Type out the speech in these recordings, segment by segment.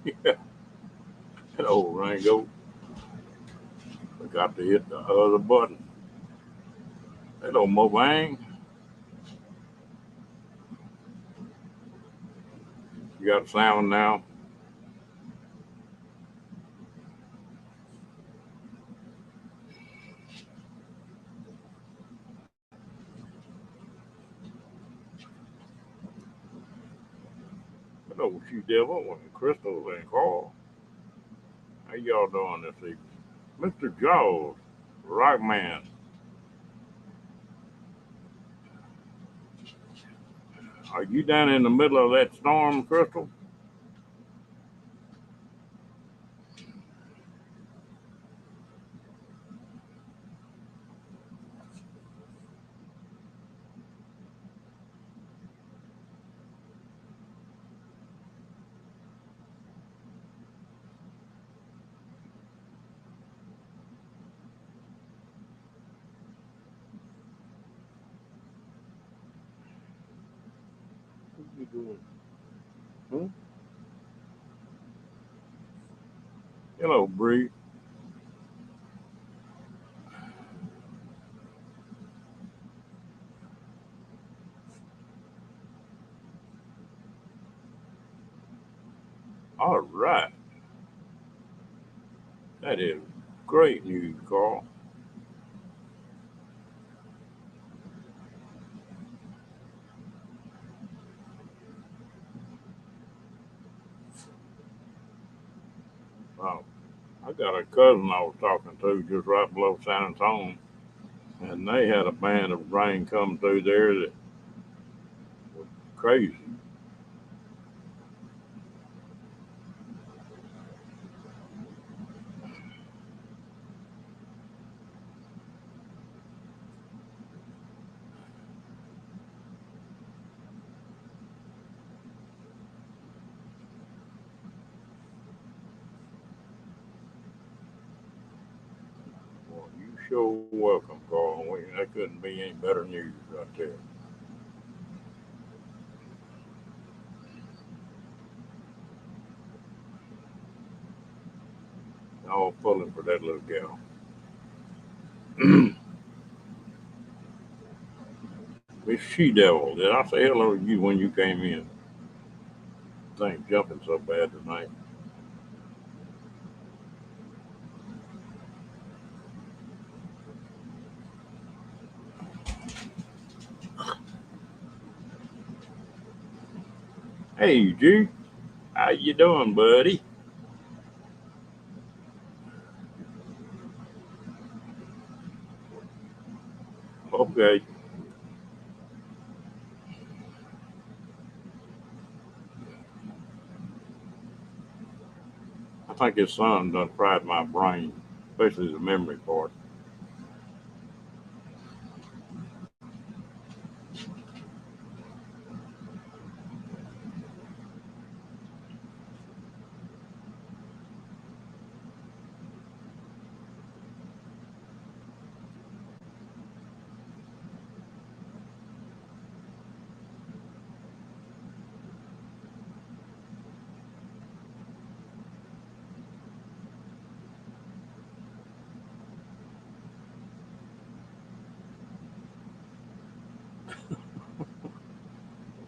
Yeah, that old Rango forgot to hit the other button. Hello, Mobang. You got sound now? Hello, She Devil and Crystal and Carl. How y'all doing this evening? Mr. Jaws, Rockman. Are you down in the middle of that storm, Crystal? What you doing? Hmm? Hello, Bree. All right. That is great news, Carl. Wow. I got a cousin I was talking to just right below San Antonio, and they had a band of rain come through there that was crazy. Well, you sure welcome, Carl. That couldn't be any better news right there. All pulling for that little gal. Miss She Devil, did I say hello to you when you came in? Thing jumping so bad tonight. Hey, G, how you doing, buddy? Okay, I think his son done fried my brain, especially the memory part.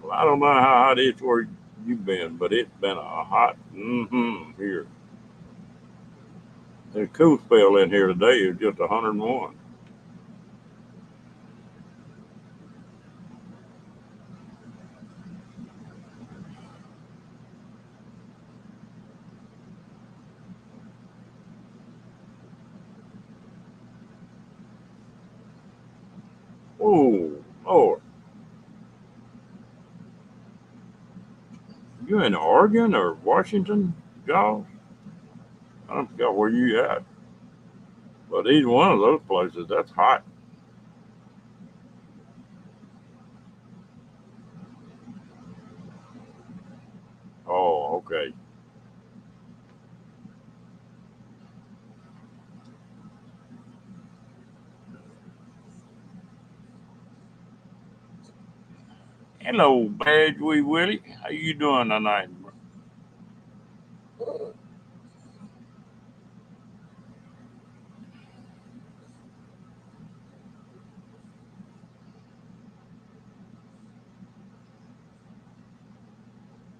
Well, I don't know how hot it's where you've been, but it's been a hot here. The cool spell in here today is just 101. Oh, Lord. You in Oregon or Washington, Jaws? I don't forget where you at. But either one of those places, that's hot. Oh, okay. Hello, Badge Wee Willie. How you doing tonight?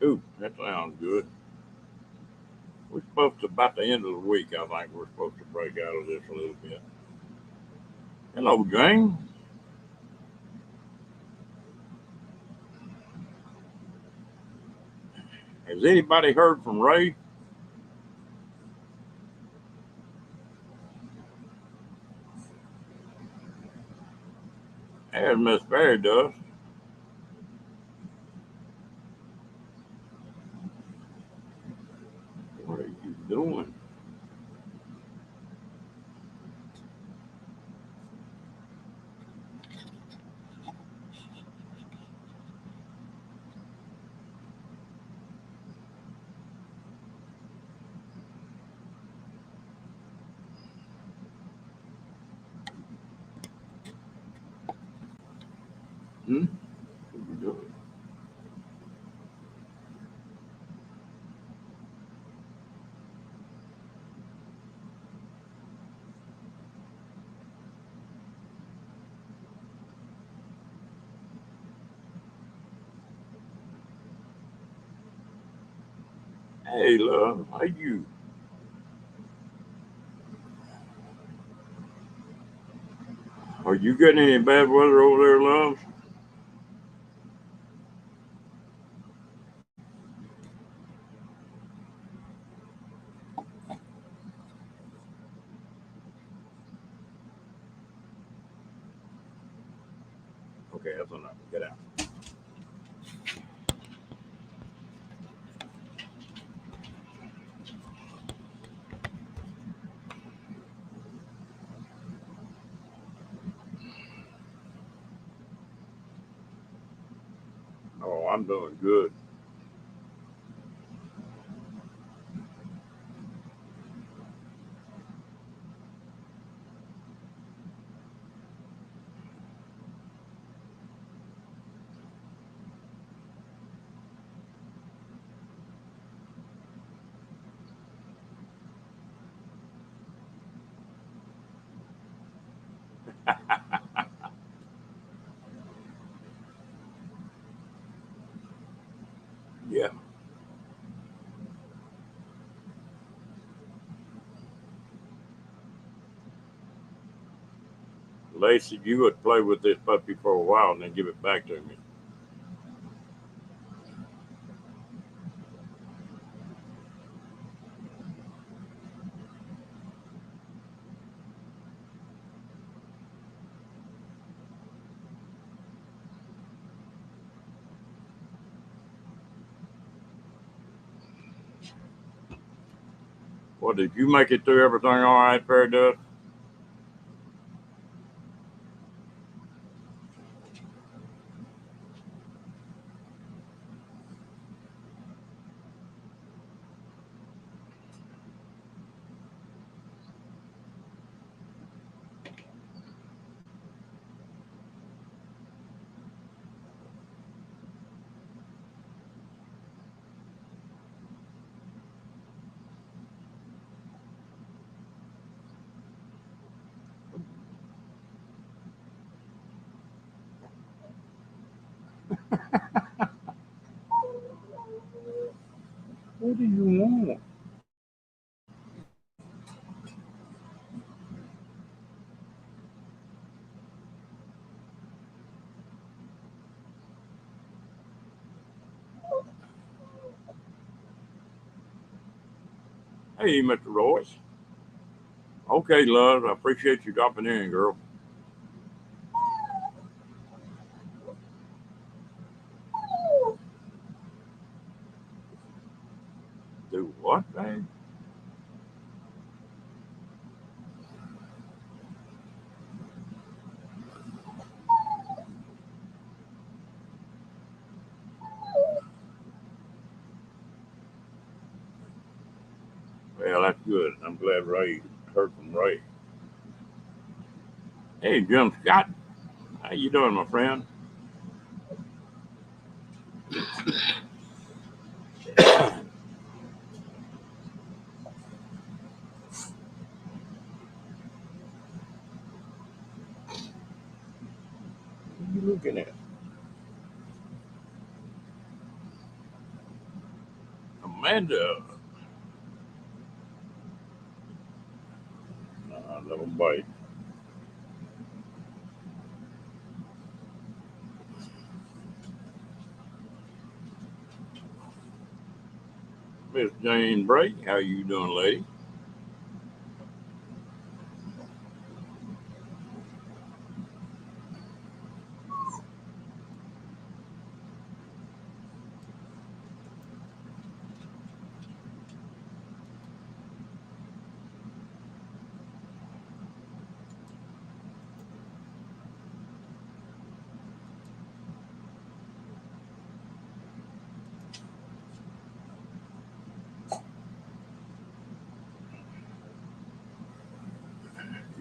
Ooh, that sounds good. We're supposed to, about the end of the week, I think we're supposed to break out of this a little bit. Hello, Jane. Has anybody heard from Ray? As Miss Fairy does. What are you doing? Hmm? What are you doing? Hey, love, how you? Are you getting any bad weather over there, love? Okay, that's enough. Get out. Oh, I'm doing good. Yeah. Lacey, you would play with this puppy for a while and then give it back to me. Well, did you make it through everything all right, Fairy Dust? What do you want? Hey, Mr. Royce. Okay, love, I appreciate you dropping in, girl. Do what, babe? Well, that's good. I'm glad Ray heard from Ray. Hey, Jim Scott. How you doing, my friend? What are you looking at? And little bite. Miss Jane Bray, how you doing, lady?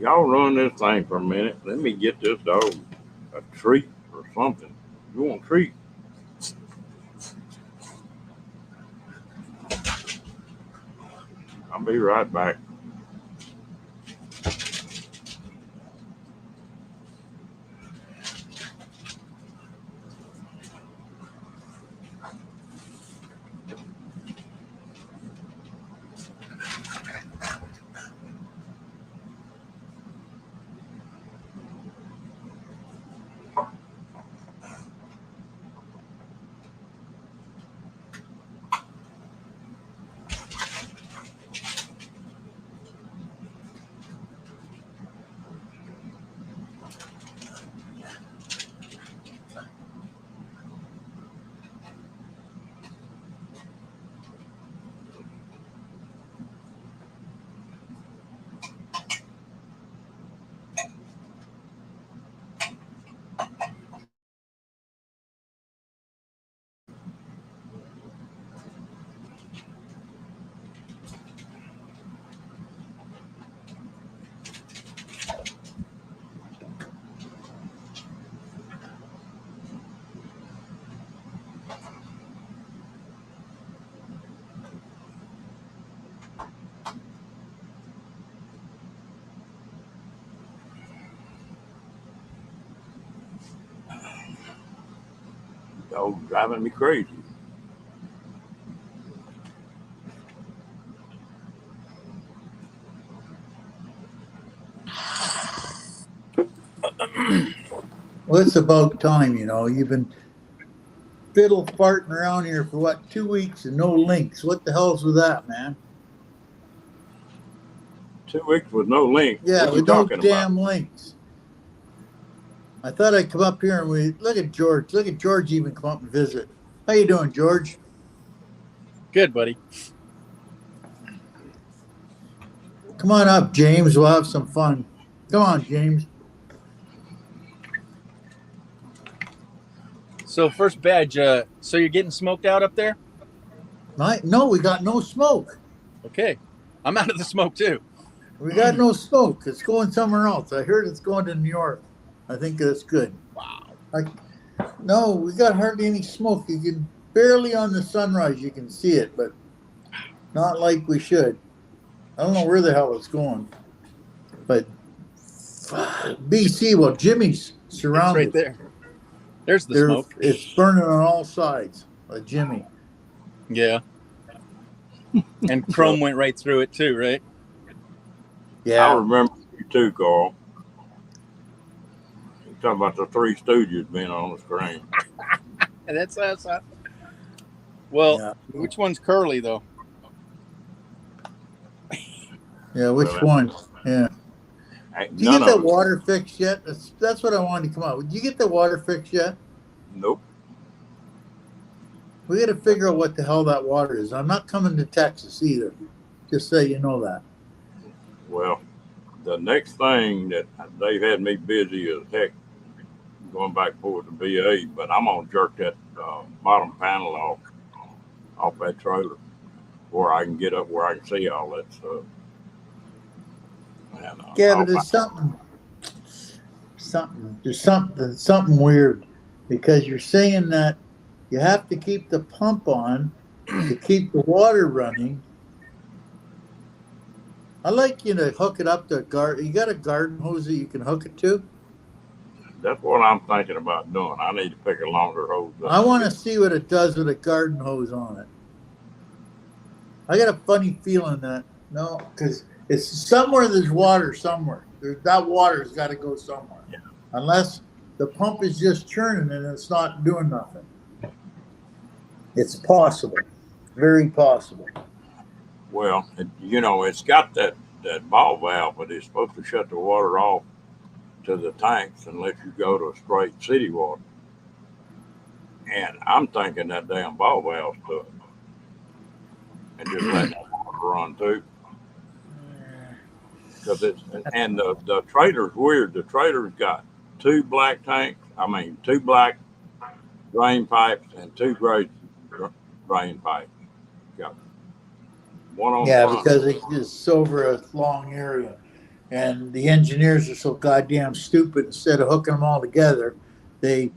Y'all run this thing for a minute. Let me get this dog a treat or something. You want a treat? I'll be right back. Dog driving me crazy. Well, it's about time, you know. You've been fiddle farting around here for what, 2 weeks and no links. What the hell's with that, man? 2 weeks with no link. Yeah, What you with no talking damn about? links. I thought I'd come up here and we look at George. Look at George even come up and visit. How you doing, George? Good, buddy. Come on up, James. We'll have some fun. Come on, James. So first badge, so you're getting smoked out up there? No, we got no smoke. Okay. I'm out of the smoke too. We got no smoke. It's going somewhere else. I heard it's going to New York. I think that's good. Wow. No, we got hardly any smoke. You can barely on the sunrise you can see it, but not like we should. I don't know where the hell it's going. But BC, well, Jimmy's It's surrounded. right there. There's the smoke. It's burning on all sides. Jimmy. Yeah. And Chrome went right through it too, right? I Yeah. remember you too, Carl. You're talking about the Three Stooges being on the screen. And that's us. Well, Yeah. which one's Curly though? Yeah, which one? Yeah. Ain't Did you none get that of them. water fixed yet? That's what I wanted to come out. Did you get the water fixed yet? Nope. We got to figure out what the hell that water is. I'm not coming to Texas either. Just so you know that. Well, the next thing that they've had me busy as heck going back forward to BA, but I'm gonna jerk that bottom panel off that trailer where I can get up where I can see all that stuff. And, Yeah, but there's something weird because you're saying that you have to keep the pump on to keep the water running. I like you to hook it up to garden. You got a garden hose that you can hook it to? That's what I'm thinking about doing. I need to pick a longer hose up. I want to see what it does with a garden hose on it. I got a funny feeling that no, because it's somewhere there's water somewhere. That water's got to go somewhere, unless the pump is just churning and it's not doing nothing. It's possible, very possible. Well, it's got that ball valve, but it's supposed to shut the water off to the tanks and let you go to straight city water. And I'm thinking that damn ball valve's to it. And just let the water run too. Because the trailer's weird. The trailer's got two black drain pipes and two gray drain pipes. Got one on Yeah, the front. because it's over a long area, and the engineers are so goddamn stupid. Instead of hooking them all together, they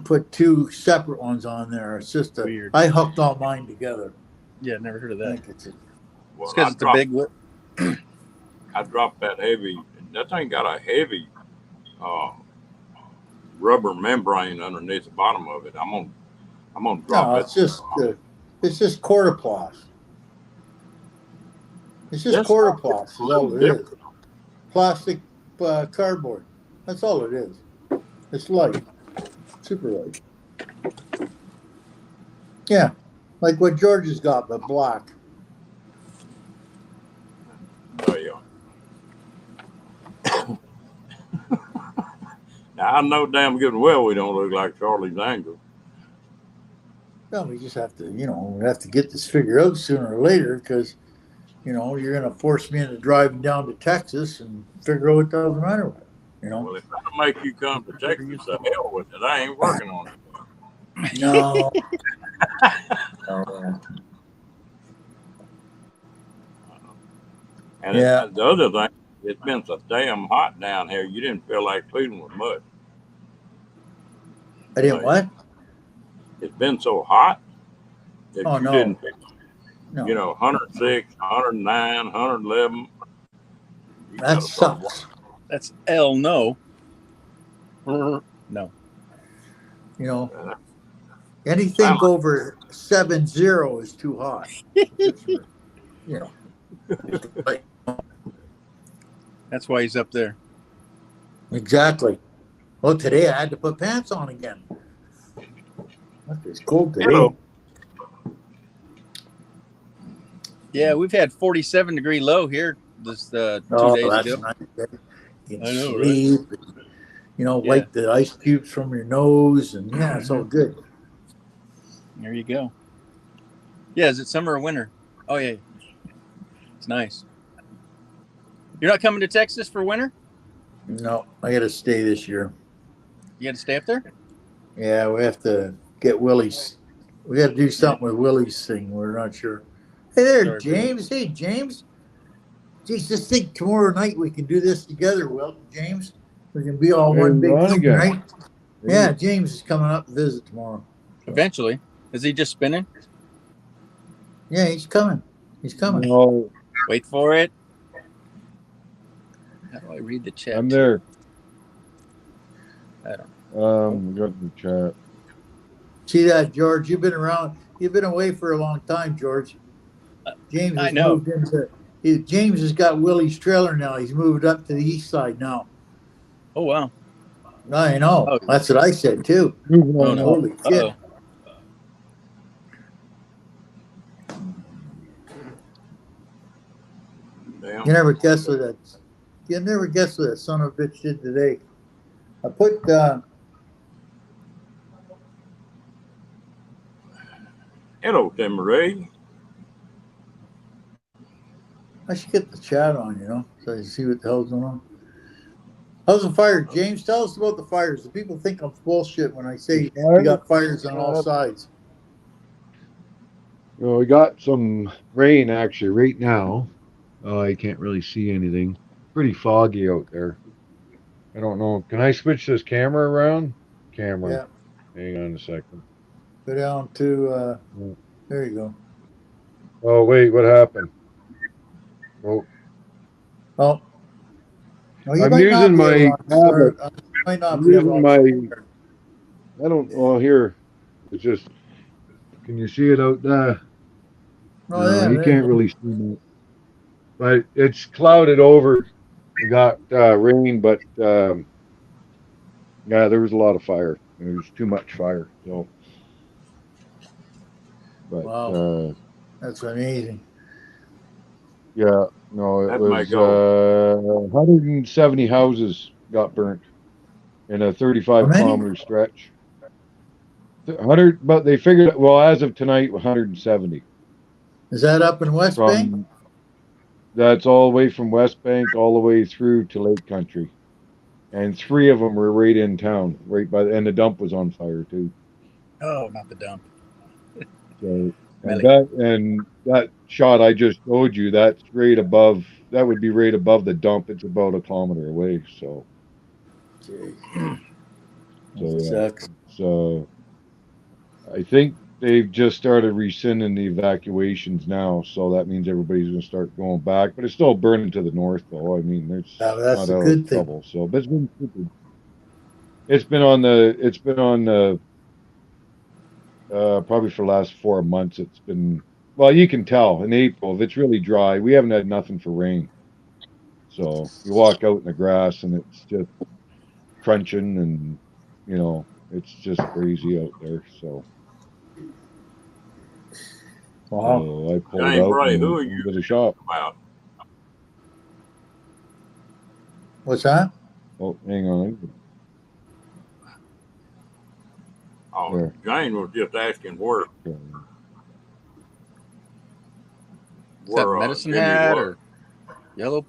put two separate ones on there. It's just Weird. I hooked all mine together. Yeah, never heard of I that. think it's Well, It's because it's a big. I dropped that heavy. That thing got a heavy rubber membrane underneath the bottom of it. I'm gonna drop no, it. it's just Cortoplas. It's just That's Cortoplas is all it is. different. Plastic cardboard. That's all it is. It's light, super light. Yeah, like what George has got, but black. Oh yeah. Now I know damn good and well we don't look like Charlie's Angels. No, we just have to, we have to get this figured out sooner or later because, you're going to force me into driving down to Texas and figure out what the hell's the matter with it. Well, if that'll make you come to Texas, the hell with it. I ain't working on it. No. No. And Yeah. the other thing, it's been so damn hot down here. You didn't feel like feeding with mud. I didn't what? It's been so hot that Oh, you no. didn't. No. 106, 109, 111. You That gotta start sucks. That's L no. No. Anything over 70 is too hot. Like, That's why he's up there. exactly. Well, today I had to put pants on again. It's cold today. Hello. Yeah, we've had 47-degree low here this 2 Oh, days that's ago. nice. You can I know, right? sleep. Wipe the ice cubes from your nose, and yeah, it's all good. There you go. Yeah, is it summer or winter? Oh yeah, it's nice. You're not coming to Texas for winter? No, I got to stay this year. You got to stay up there? Yeah, we have to get Willie's. We got to do something with Willie's thing. We're not sure. Hey there, Sorry, James. Hey, James. Geez, just think tomorrow night we can do this together, Will. James, we can be all one big Ron thing, again. right? Yeah, James is coming up to visit tomorrow. Eventually. Is he just spinning? Yeah, he's coming. He's coming. No, Wait for it. How do I read the chat? I'm there. I don't. We got the chat. See that, George? You've been around. You've been away for a long time, George. James I has know. moved into. James has got Willie's trailer now. He's moved up to the east side now. Oh wow. I know. Oh. That's what I said too. Moving Oh on no. Holy shit! Uh-oh. Damn. You never guess what that. You never guess what that son of a bitch did today. I put. Hello, Tim Marie. I should get the chat on, so you see what the hell's going on. How's the fire, James? Tell us about the fires. The people think I'm bullshit when I say we got fires on all sides. Well, we got some rain actually right now. Oh, I can't really see anything. Pretty foggy out there. I don't know. Can I switch this camera around? Camera. Yeah. Hang on a second. Go down to. There you go. Oh, wait, what happened? Oh, Oh. Well, you I'm might not using be my able to- tablet. you might not I'm be able using to- I don't, well, here, it's just, can you see it out there? Oh, No, yeah, you there can't you really see it. But it's clouded over. We got rain, but yeah, there was a lot of fire. There was too much fire. So, go. but Wow, that's amazing. yeah, no, it That may was go. 170 houses got burnt in a How 35 many? kilometer stretch. 100, but they figured, well, as of tonight, 170 Is that up in West Bank? from that's all the way from West Bank all the way through to Lake Country. And three of them were right in town, right by and the dump was on fire too. Oh, not the dump. So Melly. and that shot I just showed you, that's right above that would be right above the dump. It's about a kilometer away. So Jeez, so that yeah. sucks. So I think they've just started rescinding the evacuations now, so that means everybody's gonna start going back. But it's still burning to the north though. I mean Now, it's that's not a out of good thing. trouble. So but it's been on the probably for the last 4 months. It's been, well, you can tell in April if it's really dry. We haven't had nothing for rain, so you walk out in the grass and it's just crunching, and it's just crazy out there. So, Wow. so I pulled Jane out Bray, and who are went you to the shop. about? What's that? Oh, hang on. Oh, There. Jane was just asking where Is that Medicine Jimmy Hat was. or Yellow?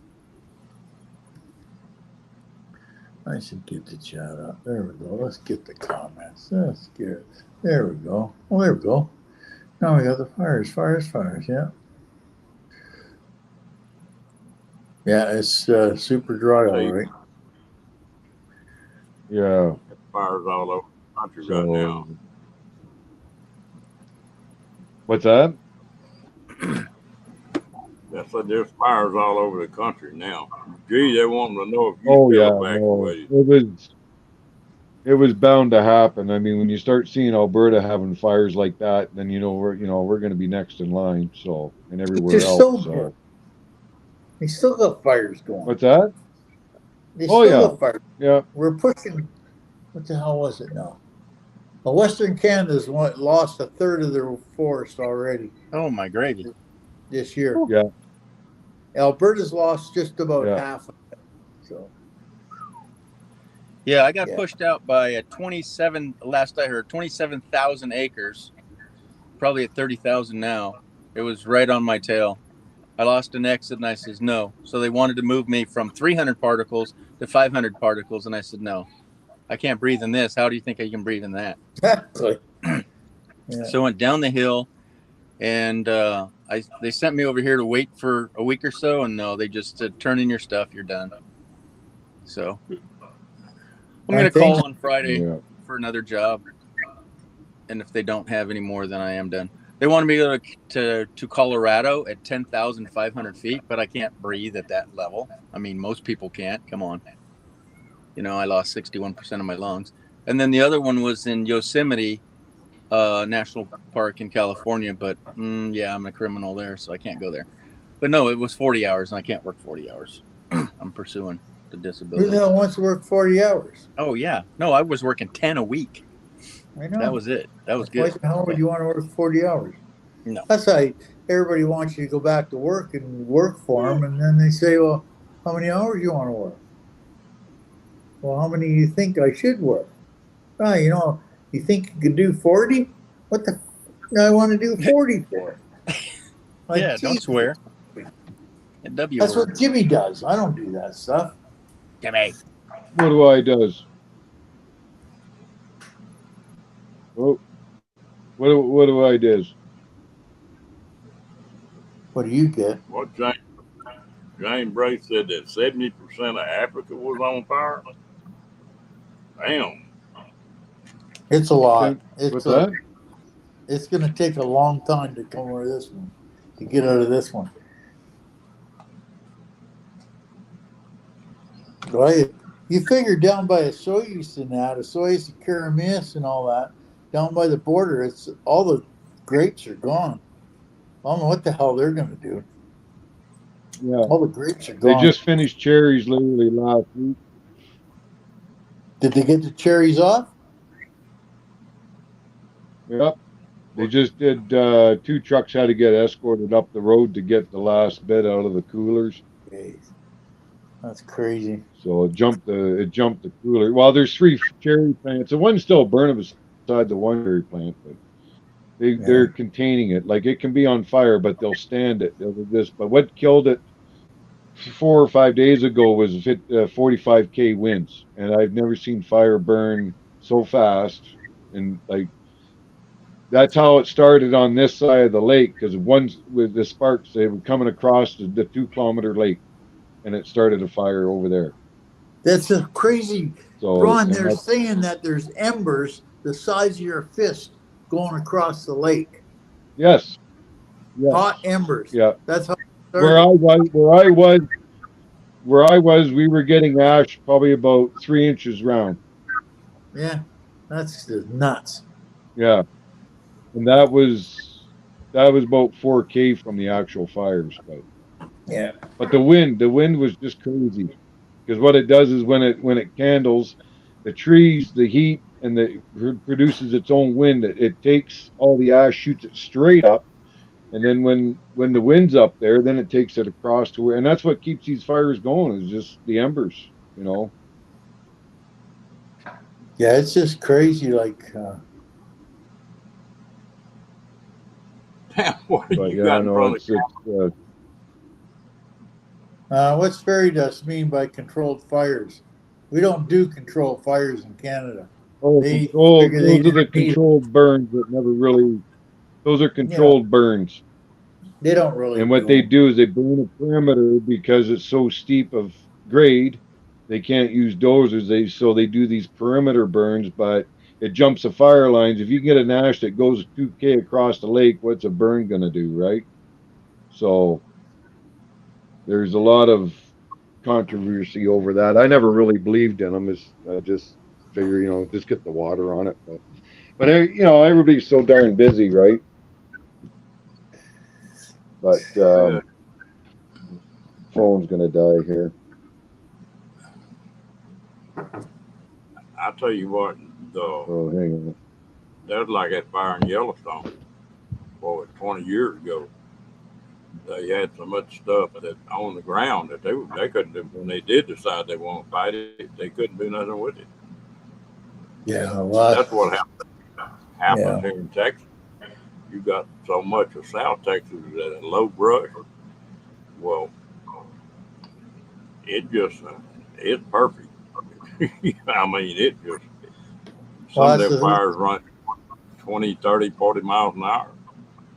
I should get the chat up. There we go. Let's get the comments. Let's get it. There we go. Oh, there we go. Now we got the fires. Yeah. Yeah, it's super dry, all right. Yeah. Fires all over the country right now. So, what's that? I said there's fires all over the country now. Gee, they want to know if you Oh yeah, still no, evacuated. it was bound to happen. I mean, when you start seeing Alberta having fires like that, then we're going to be next in line. So, and everywhere They're still else. good. So, They still got fires going. what's that? They Oh, still yeah. got fires. Yeah. We're pushing. What the hell was it now? Well, Western Canada's lost a third of their forest already Oh, my gravy. this year. Yeah. Alberta's lost just about Yeah. half of it. So, Yeah, I got Yeah. pushed out by a 27, last I heard, 27,000 acres, probably at 30,000 now. It was right on my tail. I lost an exit and I says no. So they wanted to move me from 300 particles to 500 particles. And I said, no, I can't breathe in this. How do you think I can breathe in that? exactly. Yeah. So I went down the hill and they sent me over here to wait for a week or so. And no, they just said, turn in your stuff. You're done. So I'm going to call on Friday Yeah. for another job. And if they don't have any more, then I am done. They wanted me to go to Colorado at 10,500 feet, but I can't breathe at that level. I mean, most people can't. Come on. I lost 61% of my lungs. And then the other one was in Yosemite National Park in California. But yeah, I'm a criminal there, so I can't go there. But no, it was 40 hours, and I can't work 40 hours. I'm pursuing the Who disability. the hell wants to work 40 hours? Oh, yeah. No, I was working 10 a week. I know. That was it. That was Why good. the hell would you want to work 40 hours? No. That's why everybody wants you to go back to work and work for them, and then they say, well, how many hours you want to work? Well, how many do you think I should work? Oh, you think you could do 40? What the I want to do 40 for? Like, Yeah, don't geez, swear. A W That's word. what Jimmy does. I don't do that stuff. Jimmy. What do I does? Oh, what do I does? What do you get? What Jane Bray said that 70% of Africa was on fire. Damn. It's a lot. What's that? It's going to take a long time to come out of this one, to get out of this one. Right? You figure down by Soyuz and that, Soyuz and Karamis and all that, down by the border, it's all the grapes are gone. I don't know what the hell they're gonna do. Yeah. All the grapes are They gone. just finished cherries literally last week. Did they get the cherries off? Yep. They just did 2 trucks had to get escorted up the road to get the last bit out of the coolers. Jeez. That's crazy. So it jumped the cooler. Well, there's 3 cherry plants. The one's still burning beside the one cherry plant, but they're containing it. Like it can be on fire, but they'll stand it. But what killed it 4 or 5 days ago was 45K winds, and I've never seen fire burn so fast. And like that's how it started on this side of the lake, because once with the sparks, they were coming across the 2 kilometer lake, and it started a fire over there. That's a crazy. So Ron, and they're saying that there's embers the size of your fist going across the lake. yes, yes, Hot embers. yeah. That's how it Where started. I was, we were getting ash probably about 3 inches round. Yeah, that's just nuts. Yeah, and that was about 4K from the actual fires, Yeah. but the wind was just crazy, because what it does is when it candles, the trees, the heat, and it produces its own wind. It takes all the ash, shoots it straight up, and then when the wind's up there, then it takes it across to where, and that's what keeps these fires going, is just the embers, you know. Yeah, it's just crazy. Like, What do But you yeah, got in no, front of it's what's fairy dust mean by controlled fires? We don't do controlled fires in Canada. They figure they those are the didn't need it. controlled burns that never really. Those are controlled burns. They don't really. And what they do is they burn a perimeter because it's so steep of grade, they can't use dozers. So they do these perimeter burns, but it jumps the fire lines. If you get an ash that goes 2K across the lake, what's a burn gonna do, right? So there's a lot of controversy over that. I never really believed in them. I just figure, just get the water on it. But everybody's so darn busy, right? But phone's gonna die here. I tell you what, Oh, hang on. there's like that fire in Yellowstone, 20 years ago. They had so much stuff that on the ground that they couldn't do. When they did decide they want to fight it, they couldn't do nothing with it. Yeah, a lot. That's what happened here in Texas. You got so much of South Texas that low brush. Well, it's perfect. I mean, some of their fires run 20, 30, 40 miles an hour.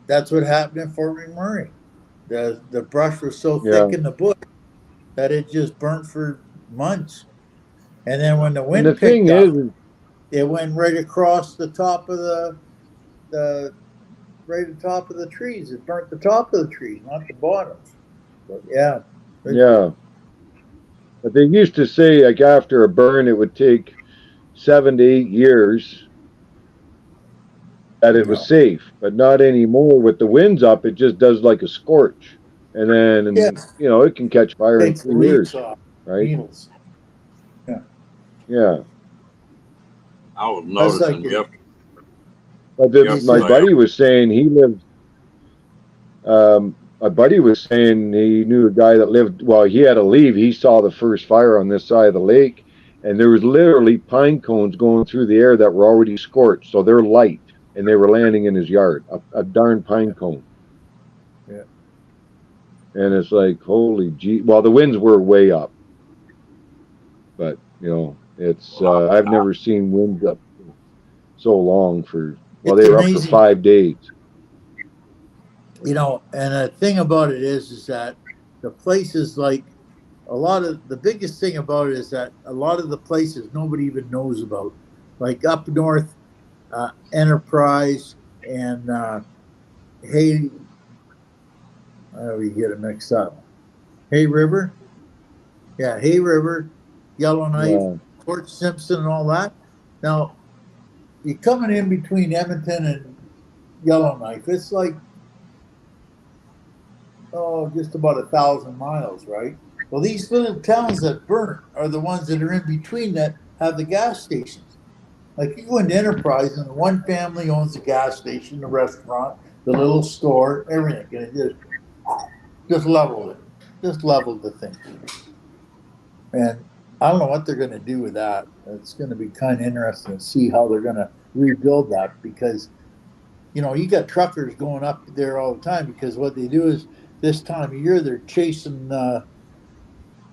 That's what happened in Fort McMurray. The brush was so thick in the bush that it just burnt for months. And then when the wind picked up, it went right across the top of the top of the trees. It burnt the top of the trees, not the bottom. But yeah. But they used to say, like, after a burn, it would take 7 to 8 years that it was safe, but not anymore. With the winds up, it just does like a scorch, and then it can catch fire in 3 years, right? Needles. Yeah. I was noticing yesterday. But my buddy was saying he lived. My buddy was saying he knew a guy that lived. Well, he had to leave. He saw the first fire on this side of the lake, and there was literally pine cones going through the air that were already scorched, so they're light, and they were landing in his yard. A darn pine cone. Yeah. And it's like, holy gee. Well, the winds were way up, but it's. I've never seen winds up so long for. Well, they were up for 5 days. And the thing about it is that the places like the biggest thing about it is that a lot of the places nobody even knows about, like up north, Enterprise and Hay. We get it mixed up. Hay River, Hay River, Yellowknife, Fort Simpson, and all that. Now, you're coming in between Edmonton and Yellowknife. It's like just about 1,000 miles, right? Well, these little towns that burn are the ones that are in between that have the gas stations. Like you go into Enterprise and one family owns the gas station, the restaurant, the little store, everything. And it just leveled it. Just leveled the thing. And I don't know what they're going to do with that. It's going to be kind of interesting to see how they're going to rebuild that because, you got truckers going up there all the time because what they do is this time of year they're chasing the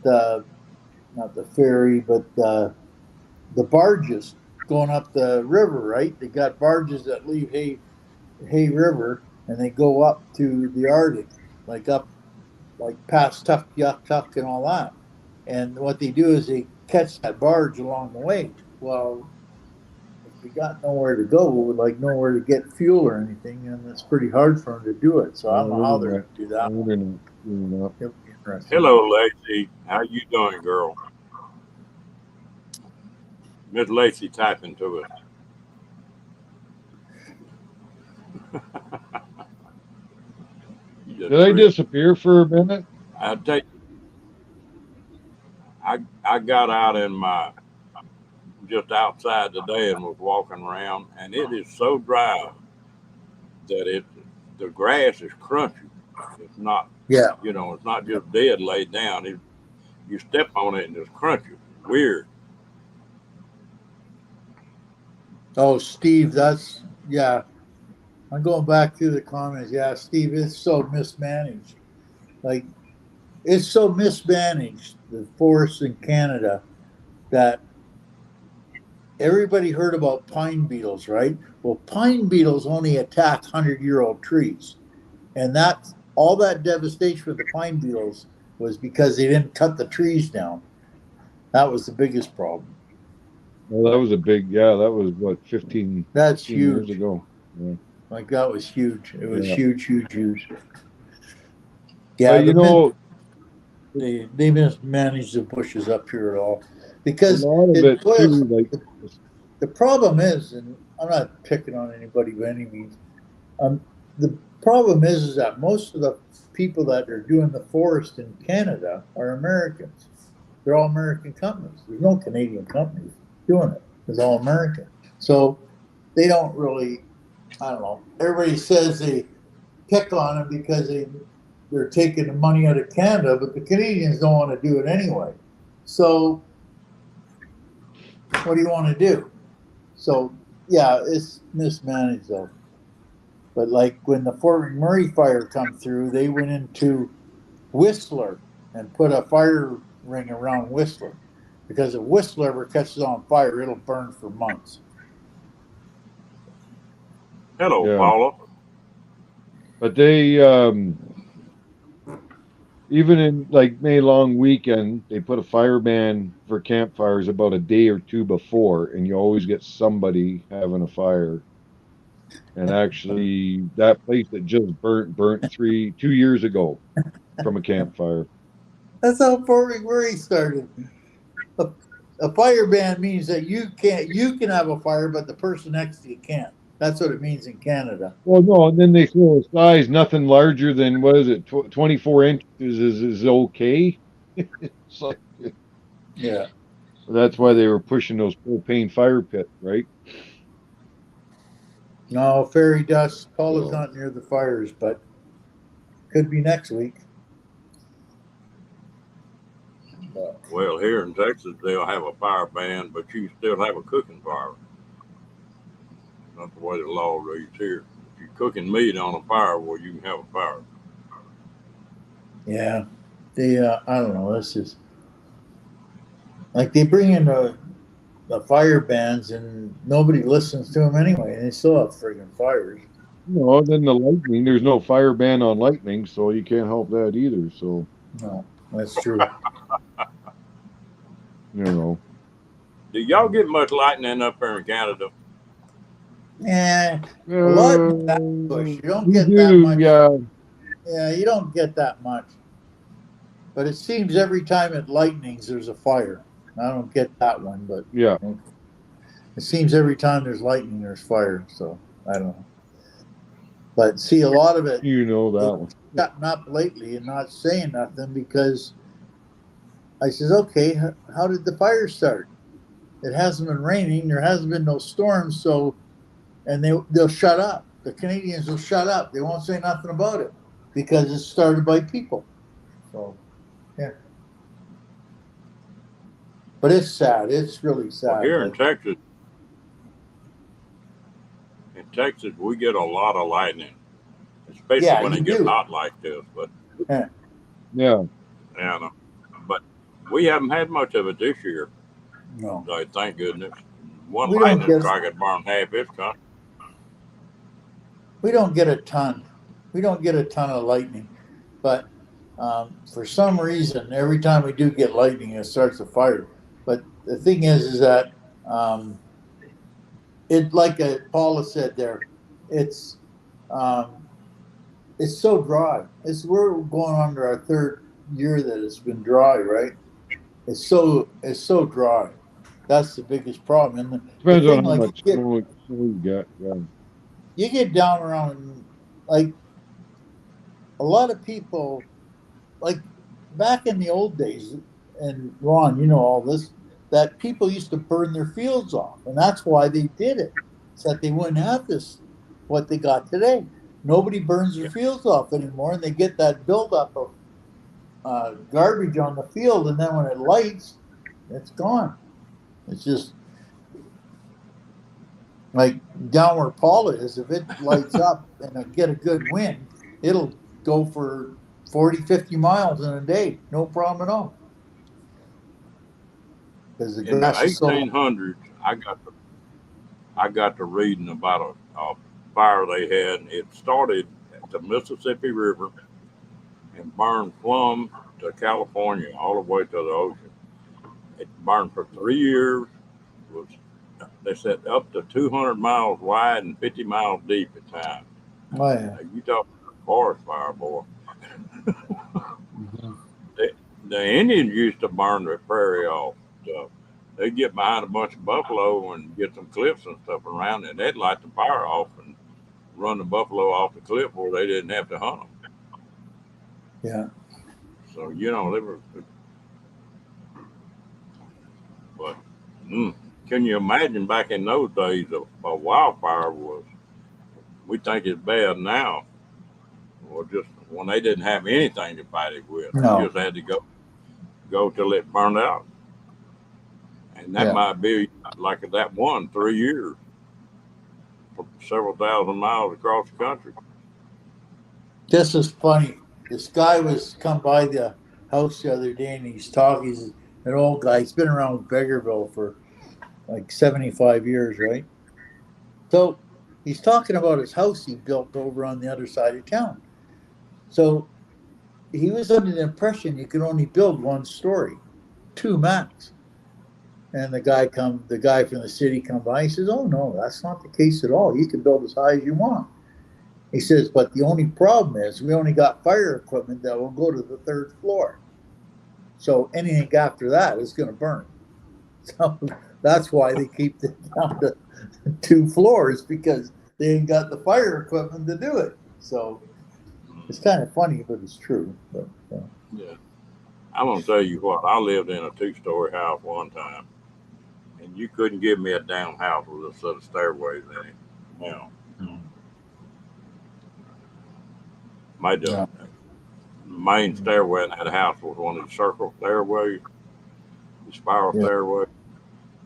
not the ferry but the barges going up the river, right? They got barges that leave Hay River and they go up to the Arctic, like up like past Tuck and all that. And what they do is they catch that barge along the way. Well, if we got nowhere to go, like nowhere to get fuel or anything, and it's pretty hard for them to do it. So I don't know how they're going to do that. It'll be interesting. Hello, Lacey. How you doing, girl? Miss Lacey typing to us. Did I disappear for a minute? I'll tell you, I got out in my just outside today and was walking around, and it is so dry that the grass is crunchy. It's not, it's not just dead laid down. You step on it and it's crunchy. Weird. Oh, Steve, I'm going back through the comments. Yeah, Steve, it's so mismanaged. Like, it's so mismanaged, the forests in Canada, that everybody heard about pine beetles, right? Well, pine beetles only attack 100-year-old trees. And all that devastation for the pine beetles was because they didn't cut the trees down. That was the biggest problem. Well, that was that was what, 15 years ago. Yeah. Like that was huge. It was huge. Yeah, they mismanaged the bushes up here at all because a lot of it too, like the problem is, and I'm not picking on anybody by any means. The problem is that most of the people that are doing the forest in Canada are Americans. They're all American companies. There's no Canadian companies doing it. It's all American. So they don't really, I don't know. Everybody says they pick on them because they're taking the money out of Canada, but the Canadians don't want to do it anyway. So what do you want to do? So yeah, it's mismanaged though. But like when the Fort McMurray fire come through, they went into Whistler and put a fire ring around Whistler. Because if Whistler ever catches on fire, it'll burn for months. Hello, Paula. But they, even in like May long weekend, they put a fire ban for campfires about a day or two before, and you always get somebody having a fire. And actually, that place that just burnt 2 years ago from a campfire. That's how Fort McMurray started. A fire ban means that you can have a fire, but the person next to you can't. That's what it means in Canada. Well, no, and then they throw a size nothing larger than, what is it, 24 inches is okay. It's like, yeah. That's why they were pushing those propane fire pits, right? No, fairy dust. Paula's not near the fires, but could be next week. Well, here in Texas, they'll have a fire ban, but you still have a cooking fire. Not the way the law reads here. If you're cooking meat on a fire, well, you can have a fire. Yeah, I don't know. This is like they bring in the fire bans and nobody listens to them anyway, and they still have friggin' fires. No, then the lightning. There's no fire ban on lightning, so you can't help that either. So no, that's true. Do y'all get much lightning up here in Canada? Yeah, a lot of that bush. You don't get that much. Yeah, you don't get that much. But it seems every time it lightnings, there's a fire. I don't get that one, but yeah, it seems every time there's lightning, there's fire. So I don't know. But see, a lot of it You know that one. gotten up lately and not saying nothing because I says, okay, how did the fire start? It hasn't been raining. There hasn't been no storms. So, and they'll shut up. The Canadians will shut up. They won't say nothing about it because it's started by people. So, yeah. But it's sad. It's really sad. Well, here in Texas, we get a lot of lightning, especially Yeah, when you it gets do. hot like this. But Yeah. yeah, but we haven't had much of it this year. No. Thank goodness. One We don't lightning get- strike had burned half its country. We don't get a ton. We don't get a ton of lightning, but for some reason, every time we do get lightning, it starts a fire. But the thing is that it, like Paula said there, it's so dry. We're going on to our third year that it's been dry, right? It's so dry. That's the biggest problem. And Depends the on thing, how like, much snow you get. Yeah. you get down around, like, a lot of people, like back in the old days, and Ron, you know all this, that people used to burn their fields off, and that's why they did it, so that they wouldn't have this, what they got today. Nobody burns their fields off anymore, and they get that buildup of garbage on the field, and then when it lights, it's gone. It's just like down where Paula is, if it lights up and I get a good wind, it'll go for 40, 50 miles in a day. No problem at all. Because the In the grass is so 1800s, I got to reading about a fire they had. It started at the Mississippi River and burned plumb to California, all the way to the ocean. It burned for 3 years. Was They said up to 200 miles wide and 50 miles deep at times. Oh, yeah. You talk about a forest fire, boy. Mm-hmm. The Indians used to burn their prairie off. So they'd get behind a bunch of buffalo and get some cliffs and stuff around, and they'd light the fire off and run the buffalo off the cliff where they didn't have to hunt them. Yeah. So, they were. But can you imagine back in those days, a wildfire was, we think it's bad now. Well, just when they didn't have anything to fight it with, No. you just had to go till it burned out. And that Yeah. might be like that 3 years, for several thousand miles across the country. This is funny. This guy was come by the house the other day and he's talking. He's an old guy. He's been around Beggarville for like 75 years, right? So he's talking about his house he built over on the other side of town. So he was under the impression you could only build one story, 2 max. And the guy from the city come by. He says, "Oh no, that's not the case at all. You can build as high as you want." He says, "But the only problem is we only got fire equipment that will go to the 3rd floor. So anything after that is going to burn." So that's why they keep it down to 2 floors, because they ain't got the fire equipment to do it. So it's kind of funny, but it's true. But Yeah. I'm going to tell you what, I lived in a 2-story house one time, and you couldn't give me a damn house with a set of stairways in it. Now, the main stairway in that house was one of the circle stairways, the spiral stairway.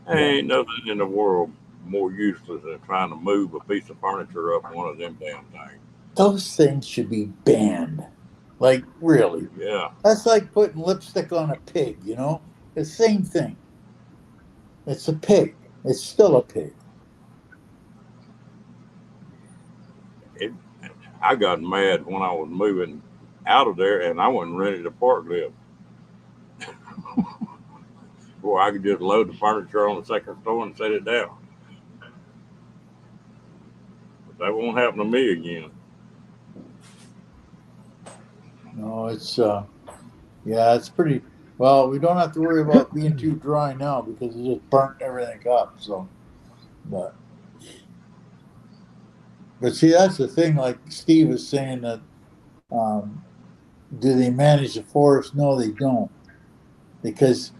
There ain't nothing in the world more useless than trying to move a piece of furniture up one of them damn things. those things should be banned. Like, really. Yeah. That's like putting lipstick on a pig, you know? The same thing. It's a pig. It's still a pig. I got mad when I was moving out of there and I wasn't ready to park lift. Or I could just load the furniture on the 2nd floor and set it down. But that won't happen to me again. No, it's it's pretty well. We don't have to worry about being too dry now because it just burnt everything up. So, but But see, that's the thing. Like Steve was saying that, do they manage the forest? No, they don't, because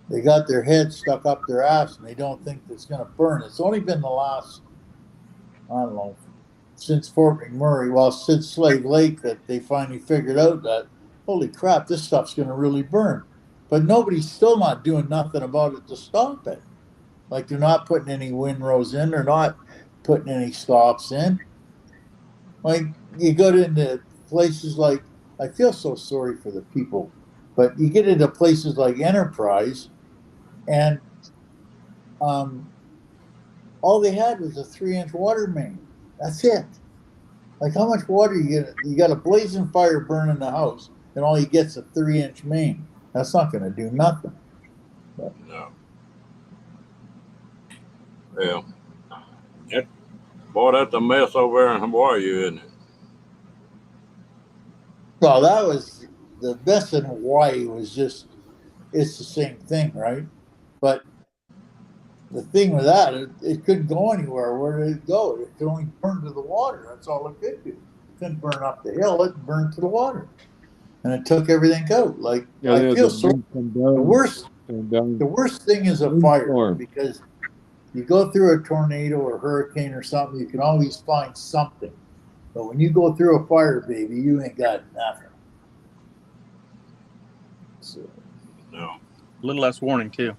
they got their head stuck up their ass and they don't think it's going to burn. It's only been the last, I don't know, since Fort McMurray, well, since Slave Lake, that they finally figured out that, holy crap, this stuff's going to really burn. But nobody's still not doing nothing about it to stop it. Like they're not putting any windrows in, they're not putting any stops in. Like you go into places like, I feel so sorry for the people, but you get into places like Enterprise, and all they had was a 3-inch water main. That's it. Like how much water you get? You got a blazing fire burning the house, and all you get's a 3-inch main. That's not going to do nothing. No. Well, boy, that's a mess over there in Hawaii, isn't it? Well, that was the best in Hawaii. Was just, it's the same thing, right? But the thing with that, it couldn't go anywhere. Where did it go? It could only burn to the water. That's all it could do. It couldn't burn up the hill. It burned to the water, and it took everything out. Like I feel so. The worst thing is a fire, because you go through a tornado or hurricane or something, you can always find something. But when you go through a fire, baby, you ain't got nothing. So, No. A little less warning too.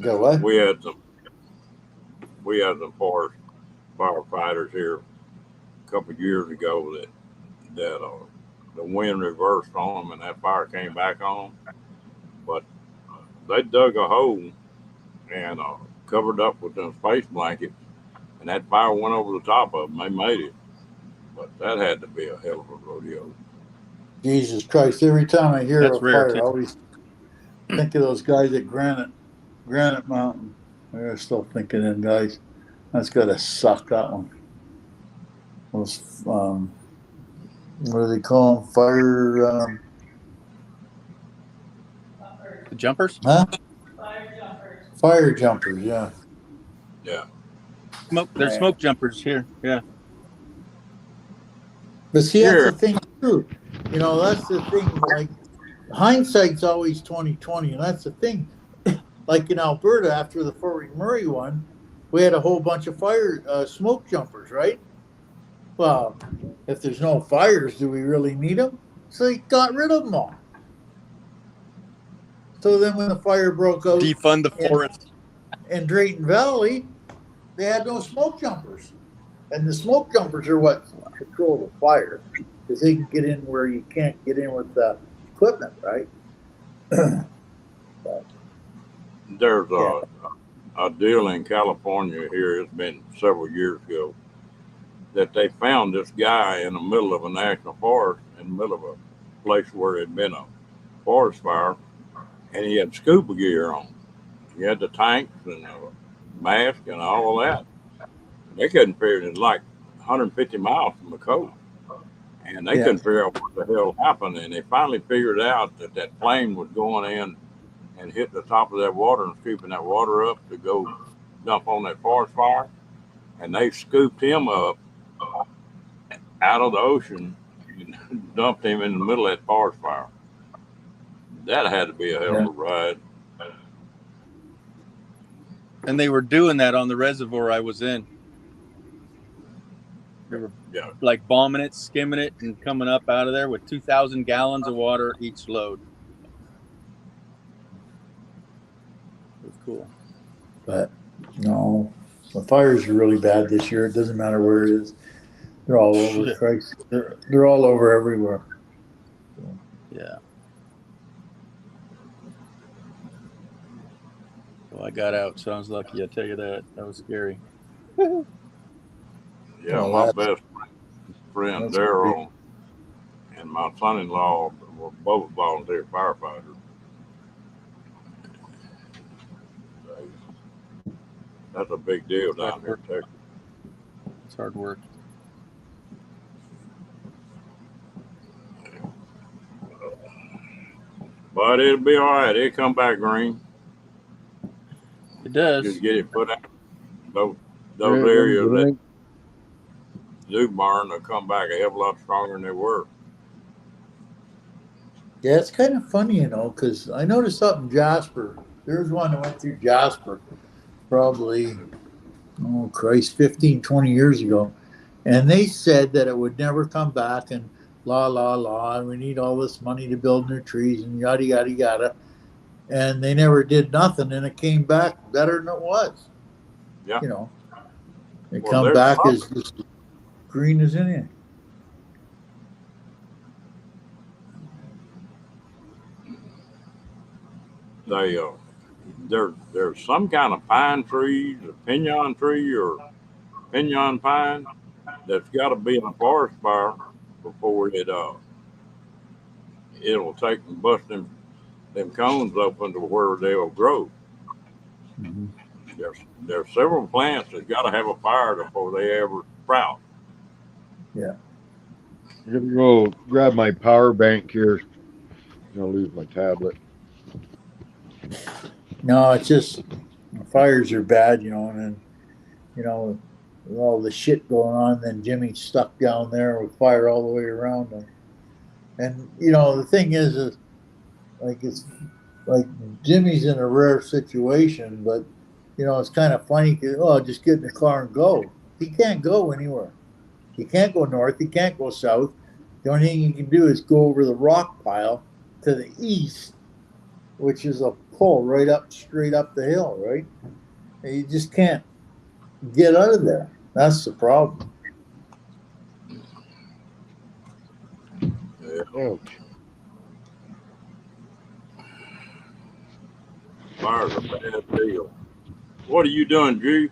Go what? We had some forest firefighters here a couple of years ago that the wind reversed on them and that fire came back on. But they dug a hole and covered up with them space blankets, and that fire went over the top of them. They made it, but that had to be a hell of a rodeo. Jesus Christ! Every time I hear That's a rare, fire, I too. always think of those guys at Granite Mountain. I'm still thinking of them guys. That's gotta suck, that one. Those what do they call them? Fire The jumpers? huh? Fire jumpers, yeah. Yeah. There's smoke jumpers here. Yeah. But see, Sure. that's the thing too. You know, that's the thing. Like hindsight's always 20/20, and that's the thing. Like in Alberta, after the Fort McMurray one, we had a whole bunch of fire smoke jumpers, right? Well, if there's no fires, do we really need them? So they got rid of them all. So then, when the fire broke out Defund the forest. in Drayton Valley, they had no smoke jumpers. And the smoke jumpers are what control the fire, because they can get in where you can't get in with the equipment, right? There's a deal in California here. It's been several years ago that they found this guy in the middle of a national forest, in the middle of a place where it had been a forest fire, and he had scuba gear on. He had the tanks and the mask and all of that. They couldn't figure it. It was like 150 miles from the coast, and they couldn't figure out what the hell happened. And they finally figured out that that plane was going in and hit the top of that water and scooping that water up to go dump on that forest fire. And they scooped him up out of the ocean and dumped him in the middle of that forest fire. That had to be a hell of a ride. And they were doing that on the reservoir I was in. They were like bombing it, skimming it, and coming up out of there with 2,000 gallons of water each load. It was cool. But no, the fires are really bad this year. It doesn't matter where it is. They're all over Christ. They're all over everywhere. Yeah. Well, I got out, so I was lucky. I tell you that. That was scary. Yeah, my best friend Daryl and my son-in-law were both volunteer firefighters. That's a big deal down here in Texas. It's hard work. But it'll be all right. It'll come back green. It does. Just get it put out. Don't those Yeah, areas that everything. do burn will come back a hell of a lot stronger than they were. Yeah, it's kind of funny, because I noticed up in Jasper. There's one that went through Jasper probably, oh Christ, 15, 20 years ago. And they said that it would never come back and la, la, la, and we need all this money to build new trees and yada, yada, yada. And they never did nothing and it came back better than it was. Yeah. You know, it Well, come there's back as just green as anything. they there's some kind of pine trees, a pinon tree or pinon pine that's got to be in a forest fire before it'll take and bust them cones open to where they'll grow. Mm-hmm. There's several plants that got to have a fire before they ever sprout. Yeah. I'm gonna go grab my power bank here. I'm gonna lose my tablet. No, it's just fires are bad, and then, with all the shit going on, then Jimmy's stuck down there with fire all the way around him. And the thing is it's like Jimmy's in a rare situation, but it's kind of funny. Just get in the car and go. He can't go anywhere. He can't go north. He can't go south. The only thing he can do is go over the rock pile to the east, which is a pull straight up the hill, right? And you just can't get out of there. That's the problem. Yeah. Ouch. Fire's a bad deal. What are you doing, G?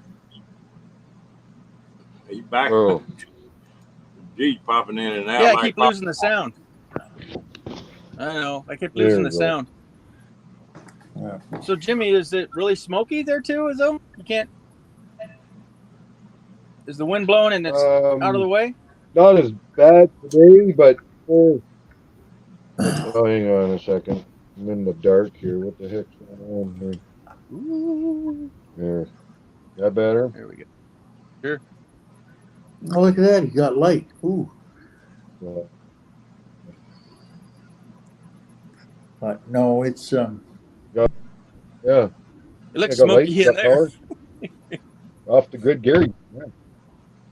Are you back? Oh. G's popping in and out. Yeah, I like keep losing the sound. I know. I keep There losing we the go. sound. Yeah. So, Jimmy, is it really smoky there too? Though you can't. Is the wind blowing and it's out of the way? Not as bad today, but oh, hang on a second. I'm in the dark here. What the heck's going on here? Ooh. There. That better? There we go. Sure. Oh, look at that. He got light. Ooh. Yeah. But no, it's Yeah. It looks I got light, smoky in got there. power. Off the grid, Gary. Yeah.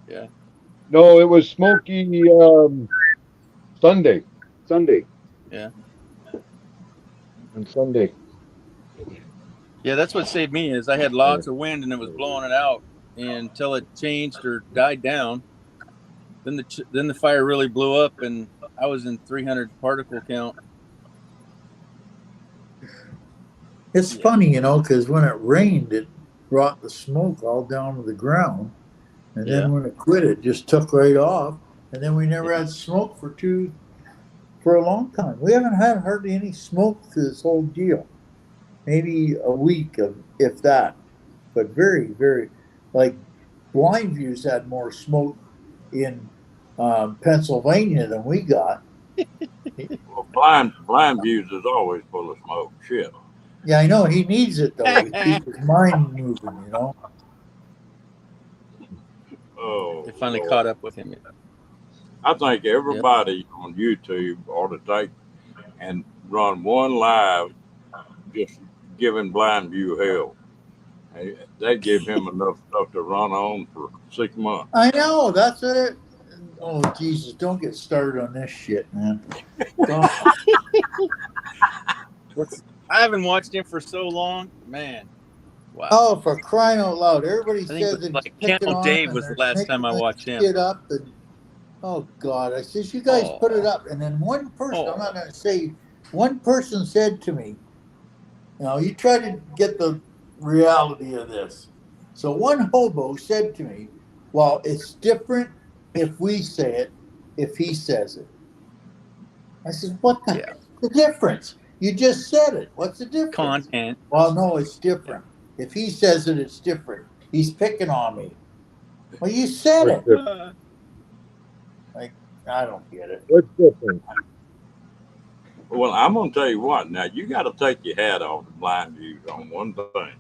Yeah. No, it was smoky Sunday. Yeah. And Sunday. Yeah, that's what saved me. Is I had lots of wind and it was blowing it out until it changed or died down. Then the fire really blew up and I was in 300 particle count. It's Yeah. funny, because when it rained, it brought the smoke all down to the ground. And then Yeah. when it quit, it just took right off. And then we never had smoke for a long time. We haven't had hardly any smoke through this whole deal. Maybe a week of, if that. But very, very, like Blind View's had more smoke in Pennsylvania than we got. Well, blind views is always full of smoke. Shit. Yeah, I know. He needs it, though, to keep his mind moving, Oh, It finally Lord. caught up with him. I think everybody on YouTube ought to take and run one live, just giving Blind View hell. Hey, they give him enough stuff to run on for 6 months. I know. That's it. Oh, Jesus. Don't get started on this shit, man. Don't. I haven't watched him for so long, man. Wow. Oh, for crying out loud! Everybody I think says it was it's like picking Camel on Dave and was the they're last time I making watched him. Shit up and oh God! I says you guys put it Oh. up, and then one person. Oh. I'm not going to say. One person said to me, you try to get the reality of this. So one hobo said to me, "Well, it's different if we say it, if he says it." I said, "What the difference? You just said it. What's the difference?" Content. Well, no, it's different. If he says it, it's different. He's picking on me. Well, you said it. I don't get it. What's different? Well, I'm going to tell you what. Now, you got to take your hat off to Blind Views on one thing.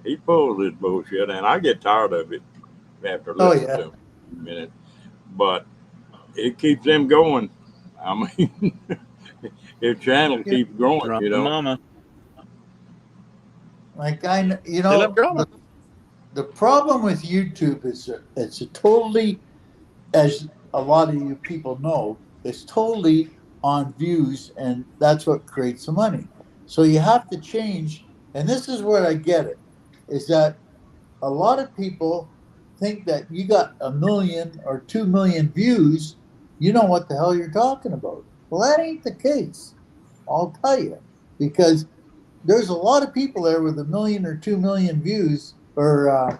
he pulls his bullshit, and I get tired of it after Oh, listening yeah. to him a minute. But it keeps him going. I mean, his channel Yeah. keeps growing. Drama You know, mama. Like They love drama. the problem with YouTube is that it's a totally, as a lot of you people know, it's totally on views, and that's what creates the money. So you have to change, and this is where I get it, is that a lot of people think that you got 1 million or 2 million views, you know what the hell you're talking about. Well, that ain't the case. I'll tell you, because there's a lot of people there with 1 million or 2 million views or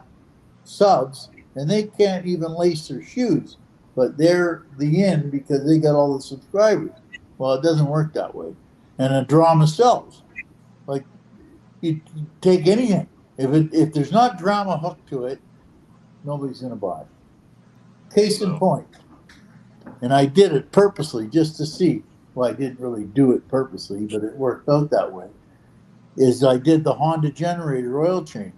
subs, and they can't even lace their shoes, but they're the end because they got all the subscribers. Well, it doesn't work that way, and a drama sells. Like you take anything, if there's not drama hooked to it, nobody's gonna buy it. Case in point, and I did it purposely just to see. Well, I didn't really do it purposely, but it worked out that way. Is I did the Honda generator oil change.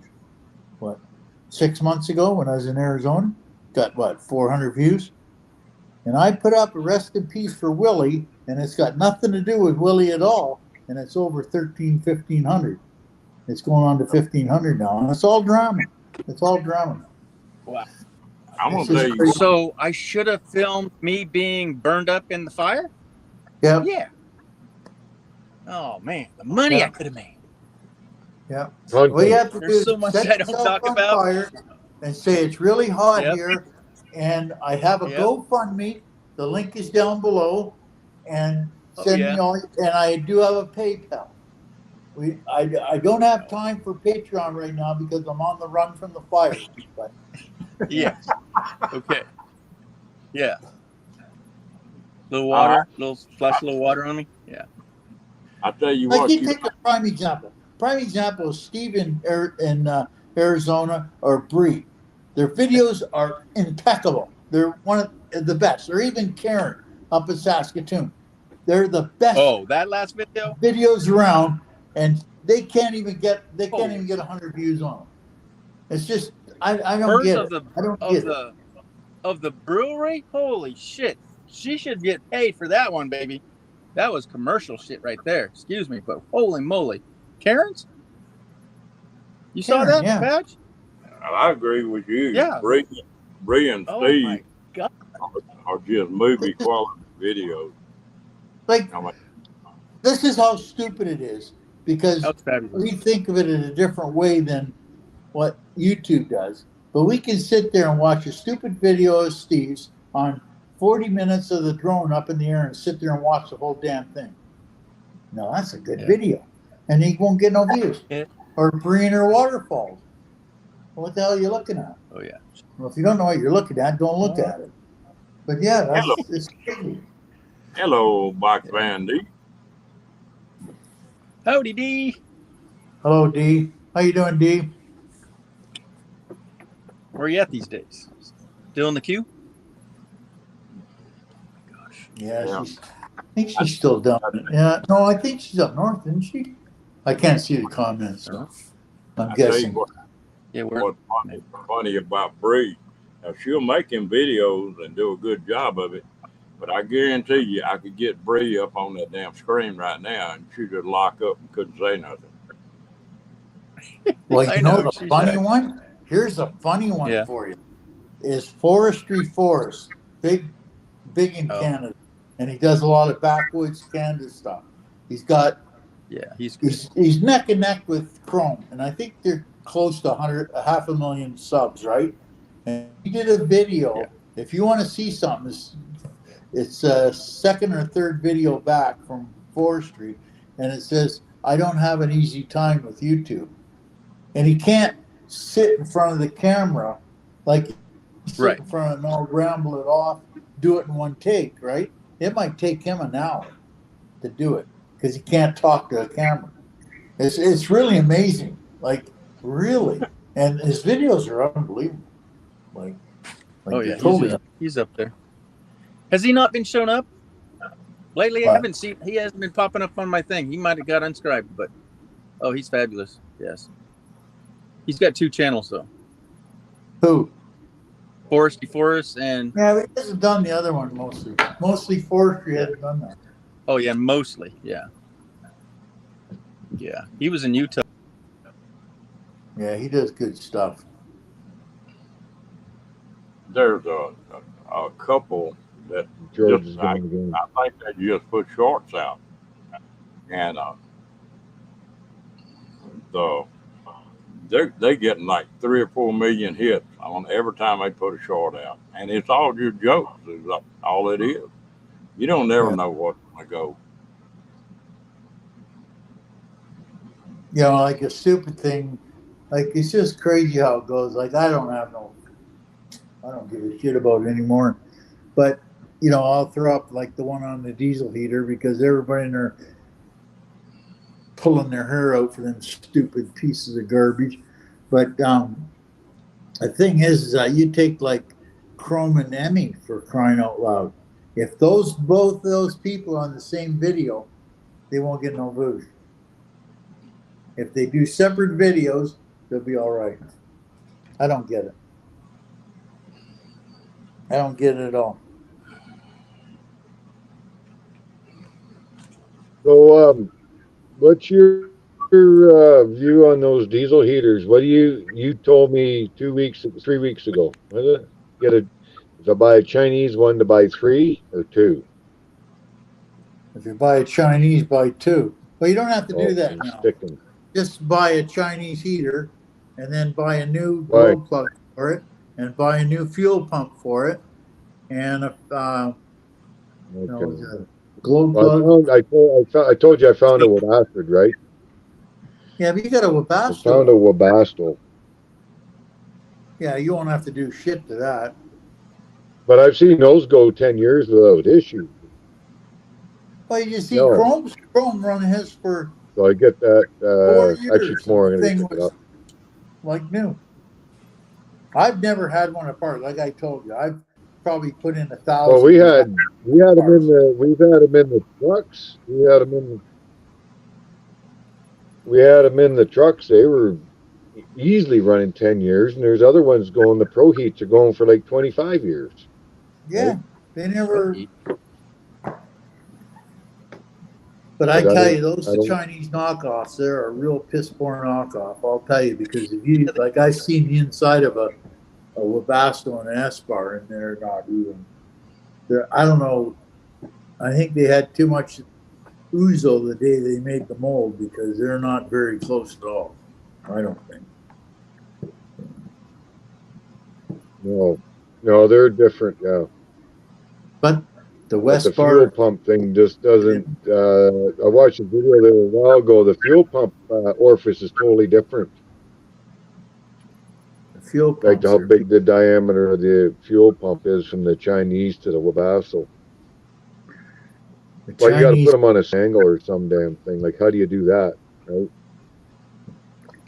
What, 6 months ago when I was in Arizona? Got what, 400 views? And I put up a rest in peace for Willie, and it's got nothing to do with Willie at all, and it's over 1,500. It's going on to 1,500 now, and it's all drama. It's all drama. Wow. I'm gonna It's just tell you. crazy. So I should have filmed me being burned up in the fire? Yeah, Yeah. Oh man, the money Yeah. I could have made. yeah. Hunt What you them. have to There's do is so much set I don't yourself talk on about. fire and say it's really hot Yep. here, and I have a Yep. GoFundMe. The link is down below, and Oh, send yeah. me all. And I do have a PayPal. I don't have time for Patreon right now because I'm on the run from the fire. But Yeah. Okay. Yeah. Little water, little splash, a little water on me. Yeah. I tell you like what, you take a prime example. Prime example is Steve in Arizona or Bree. Their videos are impeccable. They're one of the best. Or even Karen up in Saskatoon. They're the best Oh, that last video? videos around, and they can't even get Holy 100 views on them. It's just I don't Hers get of it. the I don't of get it. the of the brewery? Holy shit. She should get paid for that one, baby. That was commercial shit right there. Excuse me, but holy moly. Karen's? You saw Karen, that, yeah. Patch? I agree with you. Yeah. Bree and Oh my Steve God. are just movie quality videos. Like I mean, this is how stupid it is because That was fabulous. we think of it in a different way than what YouTube does. But we can sit there and watch a stupid video of Steve's on 40 minutes of the drone up in the air and sit there and watch the whole damn thing. No, that's a good Yeah. video. And he won't get no views. Yeah. Or Bree or Waterfalls. What the hell are you looking at? Oh yeah. Well, if you don't know what you're looking at, don't look at it. But yeah, Hello. it's crazy. hello, Bike Van D. Howdy D. Hello, D. How you doing, D? Where you at these days? Still in the queue? Yeah, Yeah. I think she's still down. Yeah, no, I think she's up north, isn't she? I can't see the comments, so I'm I tell you guessing. what, Yeah, we're what's funny about Bree. Now, she'll make him videos and do a good job of it, but I guarantee you, I could get Bree up on that damn screen right now, and she'd just lock up and couldn't say nothing. Well, I you know know, the she's funny right. one? Here's a funny one Yeah. for you. Is Forestry Forest. Big in Oh. Canada. And he does a lot of backwoods Canada stuff. He's got Yeah, he's good. he's neck and neck with Chrome, and I think they're close to 500,000 subs, right? And he did a video. Yeah. If you want to see something, it's a second or third video back from Forestry, and it says, "I don't have an easy time with YouTube," and he can't sit in front of the camera like sit Right. in front of and all ramble it off, do it in one take, right? It might take him an hour to do it because he can't talk to a camera. It's really amazing, like really, and his videos are unbelievable. Like Oh yeah, totally. he's up there. Has he not been shown up lately? I What? haven't seen. He hasn't been popping up on my thing. He might have got unscribed, but oh, he's fabulous. Yes. He's got 2 channels though. Who? Forest and Yeah, he hasn't done the other one mostly. Mostly forestry hasn't done that. oh yeah, mostly. Yeah. Yeah. He was in Utah. Yeah, he does good stuff. There's a couple that George just, is I, going again. I think they just put shorts out, and they getting like 3 or 4 million hits on every time they put a short out, and it's all just jokes. Is all it is. You don't never Yeah. know what's gonna go. You know, like a stupid thing, like it's just crazy how it goes. Like I don't give a shit about it anymore. But you know, I'll throw up like the one on the diesel heater because everybody in there pulling their hair out for them stupid pieces of garbage. But the thing is that you take like Chrome and Emmy, for crying out loud. If both those people on the same video, they won't get no boost. If they do separate videos, they'll be all right. I don't get it. I don't get it at all. So, what's your view on those diesel heaters? What do you told me 3 weeks ago? Was it? If I buy a Chinese one, to buy 3 or 2? If you buy a Chinese, buy 2. Well, you don't have to do Oh, that I'm now. sticking. Just buy a Chinese heater and then buy a new Right. glow plug for it and buy a new fuel pump for it and a Okay. glow Well, plug. I told you I found a Webasto, right? Yeah, but you got a I found a Webasto. Webasto. Yeah, you won't have to do shit to that. But I've seen those go 10 years without issue. Well, you see, No. Chrome run his for So I get that. 4 years. Actually, tomorrow I'm The going to thing pick it was up. like new. I've never had one apart. Like I told you, I've probably put in 1,000. Well, we've had them in the trucks. We had them in the trucks. They were easily running 10 years, and there's other ones going. The Pro Heats are going for like 25 years. Yeah, Right? they never. Eat. But I But tell I you, those don't- Chinese knockoffs, they're a real piss poor knockoff. I'll tell you, because if you like, I've seen the inside of a Webasto and an S-Bar, and they're not even. I don't know. I think they had too much ouzo the day they made the mold because they're not very close at all. I don't think. No, they're different. Yeah. But the But West the Bar, fuel pump thing just doesn't. I watched a video there a while ago. The fuel pump orifice is totally different. the fuel Like pumps how are- big the diameter of the fuel pump is from the Chinese to the Webasto. the Well, you got to Chinese. put them on a angle or some damn thing. Like, how do you do that? Right?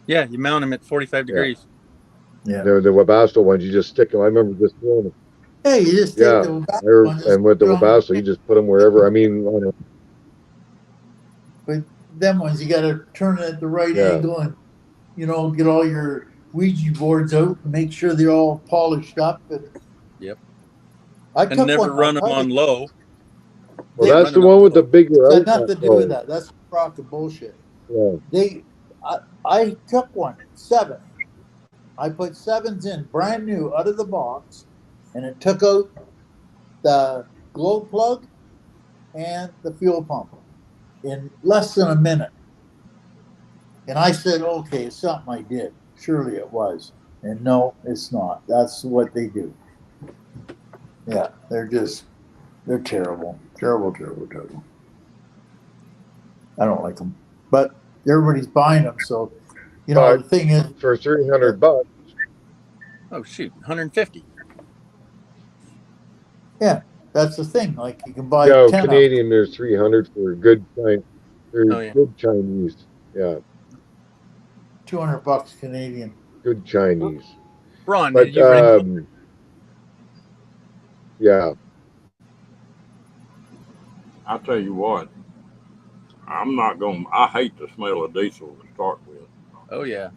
Yeah, you mount them at 45 degrees. Yeah. The Webasto ones, you just stick them. I remember just throwing them. Hey, you just take Yeah, the Webasto one, just and with the put it on- Webasto, you just put them wherever. I mean, on a, But them ones, you got to turn it at the right Yeah. angle and, get all your Ouija boards out and make sure they're all polished up. And Yep. I And took never one. run them on low. well, They- that's the one with the bigger It's got outlet. nothing to do with that. That's a crock of bullshit. Yeah. I took one, 7. I put 7s in brand new out of the box, and it took out the glow plug and the fuel pump in less than a minute. And I said, okay, it's something I did. Surely it was. And no, it's not. That's what they do. Yeah, they're terrible. Terrible, terrible, terrible. I don't like them. But everybody's buying them, so, the thing is, For $300. Oh shoot, 150. that's the thing. Like, you can buy Yeah, 10 Canadian, there's 300 for good Chinese. Oh, yeah. Good Chinese. Yeah, $200 Canadian. good Chinese. Ron, But did you rent? yeah, I tell you what, I hate the smell of diesel to start with. Oh yeah.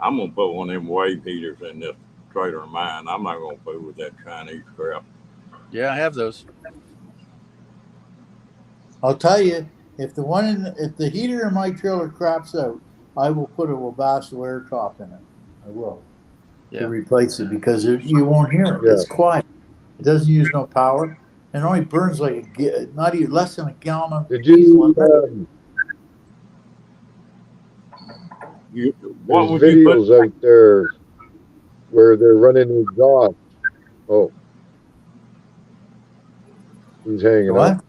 I'm gonna put one of them wave heaters in this trailer of mine. I'm not gonna fool with that Chinese crap. Yeah, I have those. I'll tell you, if the heater in my trailer craps out, I will put a Webasto air top in it. I will Yeah. to replace it because you won't hear it. Yeah. It's quiet. It doesn't use no power and only burns like not even less than a gallon of Did diesel. you? What There's would you put? videos out there where they're running the exhaust. Oh, he's hanging What? up.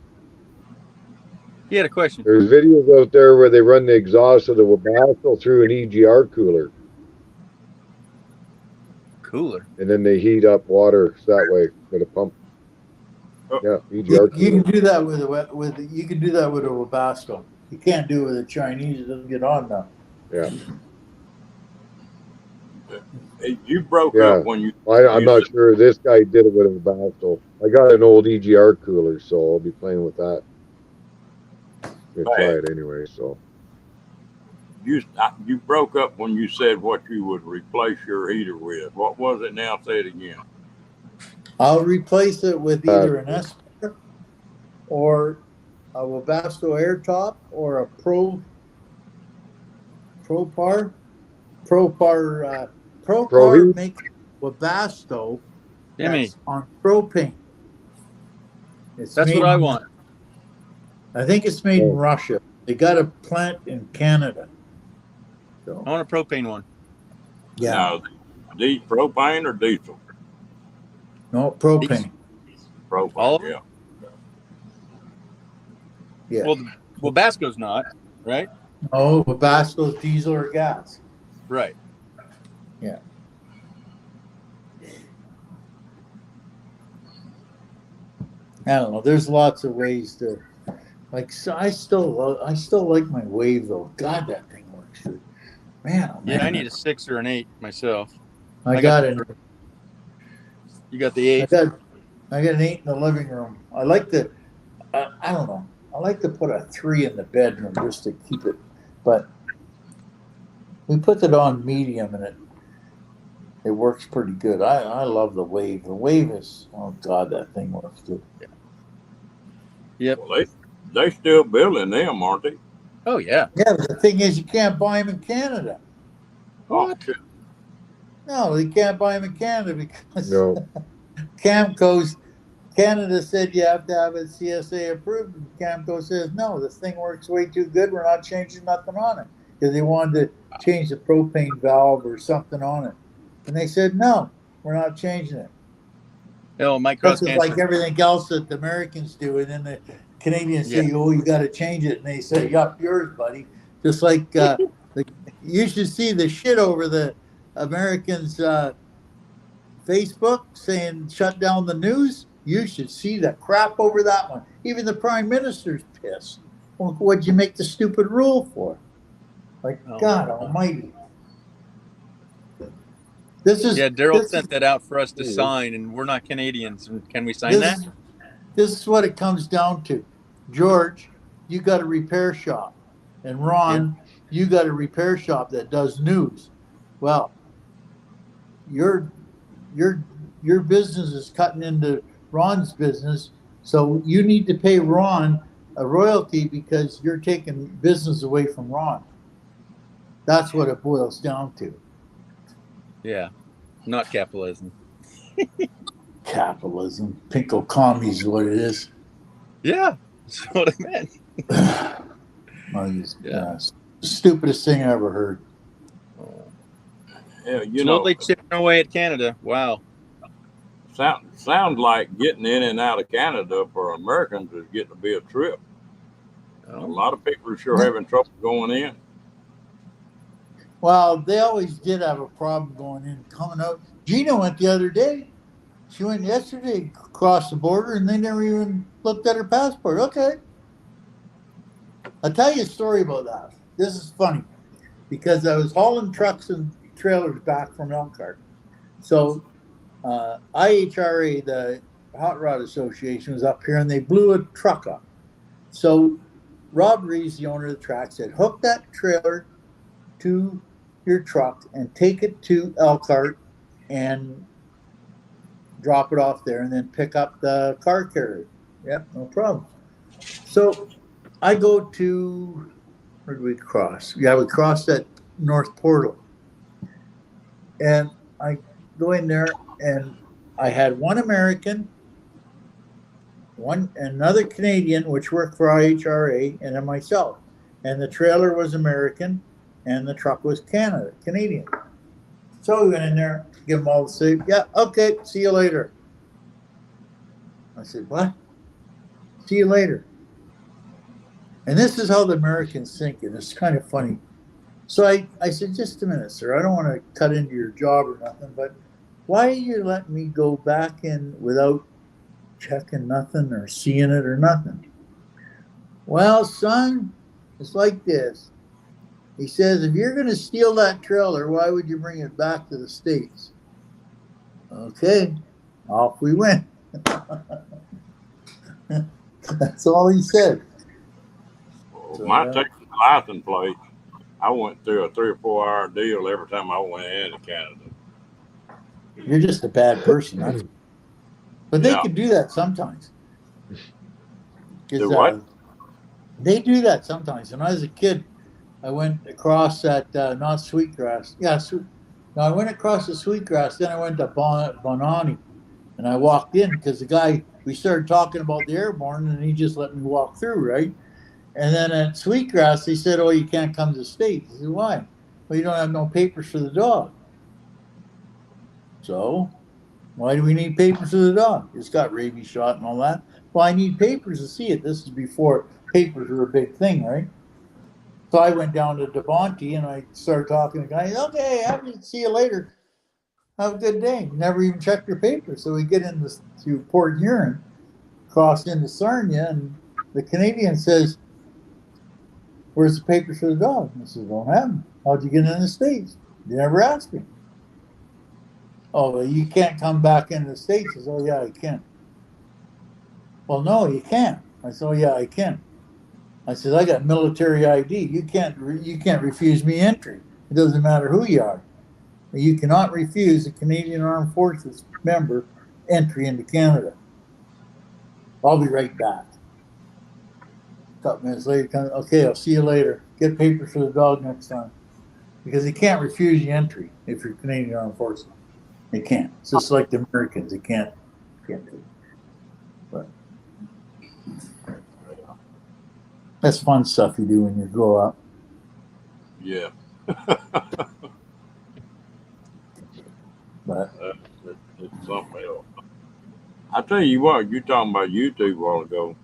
He had a question. There's videos out there where they run the exhaust of the Webasto through an EGR cooler, Cooler. and then they heat up water that way with a pump. Oh. Yeah, You EGR can cooler. do that with a Webasto. You can't do it with a Chinese. It doesn't get on now. Yeah, You broke Yeah. up when you. I'm not sure. This guy did it with a Webasto. I got an old EGR cooler, so I'll be playing with that. Gonna try Right. it anyway. So You broke up when you said what you would replace your heater with. What was it now? Say it again. I'll replace it with either an Esper or a Webasto air top or a Propar Pro-Heat? makes Webasto Jimmy, that's on propane. It's that's made what I in- want. I think it's made in Oh. Russia. They got a plant in Canada. So I want a propane one. yeah, Now, propane or diesel? no propane. Propane. All of them? Yeah. Yeah, Well, Basco's not, right? no Webasto's diesel or gas. Right. I don't know. There's lots of ways to, like. So I still like my Wave though. God, that thing works good. Man, oh, Yeah, man. I need a 6 or an 8 myself. I got it. You got the 8. I got an 8 in the living room. I like the. I don't know. I like to put a 3 in the bedroom just to keep it, but we put it on medium and it works pretty good. I love the Wave. The Wave is, oh God, that thing works good. Yep. Well, they still building them, aren't they? Oh yeah. Yeah, but the thing is, you can't buy them in Canada. Oh, shit. No, they can't buy them in Canada because no, Camco's Canada said you have to have it CSA approved. And Camco says no, this thing works way too good. We're not changing nothing on it because they wanted to change the propane valve or something on it, and they said no, we're not changing it. Oh, Mike Cross That's just like everything else that the Americans do, and then the Canadians say, "Oh, you got to change it," and they say, "Yup, yours, buddy." Just like you should see the shit over the Americans' Facebook saying shut down the news. You should see the crap over that one. Even the Prime Minister's pissed. Well, what'd you make the stupid rule for? Like, Oh. God Almighty. This is Daryl this sent is- that out for us to sign, and we're not Canadians. Can we sign this that? is- This is what it comes down to. George, you got a repair shop. And Ron, you got a repair shop that does news. Well, your business is cutting into Ron's business, so you need to pay Ron a royalty because you're taking business away from Ron. That's what it boils down to. Yeah. Not capitalism. Capitalism. Pinko commie is what it is. Yeah. That's what I meant. Stupidest thing I ever heard. Yeah, you Slowly know, chipping away at Canada. Wow. sounds like getting in and out of Canada for Americans is getting to be a trip. A Oh, lot of people are sure having trouble going in. Well, they always did have a problem going in, coming out. Gina went the other day. She went yesterday across the border, and they never even looked at her passport. Okay. I'll tell you a story about that. This is funny because I was hauling trucks and trailers back from Elkhart. So IHRA, the Hot Rod Association, was up here, and they blew a truck up. So Rob Rees, the owner of the track, said, hook that trailer to your truck and take it to Elkhart and drop it off there and then pick up the car carrier. Yep, no problem. So I go to, where did we cross? Yeah, we crossed at North Portal. And I go in there and I had one American, another Canadian, which worked for IHRA, and then myself. And the trailer was American and the truck was Canadian. So we went in there, give them all the safe. Yeah, okay, see you later. I said, what? See you later. And this is how the Americans think, and it's kind of funny. So I said, just a minute, sir. I don't want to cut into your job or nothing, but why are you letting me go back in without checking nothing or seeing it or nothing? Well, son, it's like this. He says, if you're going to steal that trailer, why would you bring it back to the States? Okay, off we went. That's all he said. Well, my Texas license plate, I went through a 3 or 4 hour deal every time I went into Canada. You're just a bad person. But they could do that sometimes. Do what? They do that sometimes. When I was a kid, I went across that, not Sweetgrass. Yeah, no, I went across the Sweetgrass, then I went to Bonani. And I walked in because the guy, we started talking about the airborne, and he just let me walk through, right? And then at Sweetgrass, they said, oh, you can't come to the States. I said, why? Well, you don't have no papers for the dog. So, why do we need papers for the dog? It's got rabies shot and all that. Well, I need papers to see it. This is before papers were a big thing, right? So I went down to Devonte and I started talking to the guy. Okay, see you later. Have a good day. Never even checked your papers. So we get into Port Huron, cross into Sarnia, and the Canadian says, where's the papers for the dog? I said, don't have them. How'd you get in the States? You never asked me. Oh, well, you can't come back into the States. I said, oh, yeah, I can. Well, no, you can't. I said, oh, yeah, I can. I said, I got military ID. You can't refuse me entry. It doesn't matter who you are. You cannot refuse a Canadian Armed Forces member entry into Canada. I'll be right back. A couple minutes later, okay, I'll see you later. Get papers for the dog next time. Because they can't refuse you entry if you're Canadian Armed Forces. They can't. It's just like the Americans. They can't do it. But that's fun stuff you do when you grow up. Yeah. But it's something else. I tell you what, you're talking about YouTube a while ago.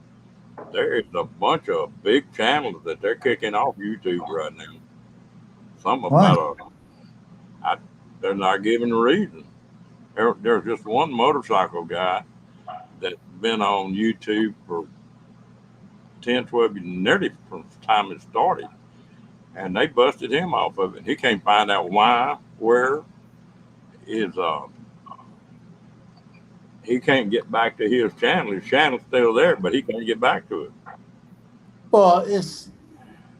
There is a bunch of big channels that they're kicking off YouTube right now. Something about they're not giving a reason. There's just one motorcycle guy that's been on YouTube for 10, 12 years, nearly from the time it started. And they busted him off of it. He can't find out why, where is he can't get back to his channel. His channel's still there, but he can't get back to it. Well, it's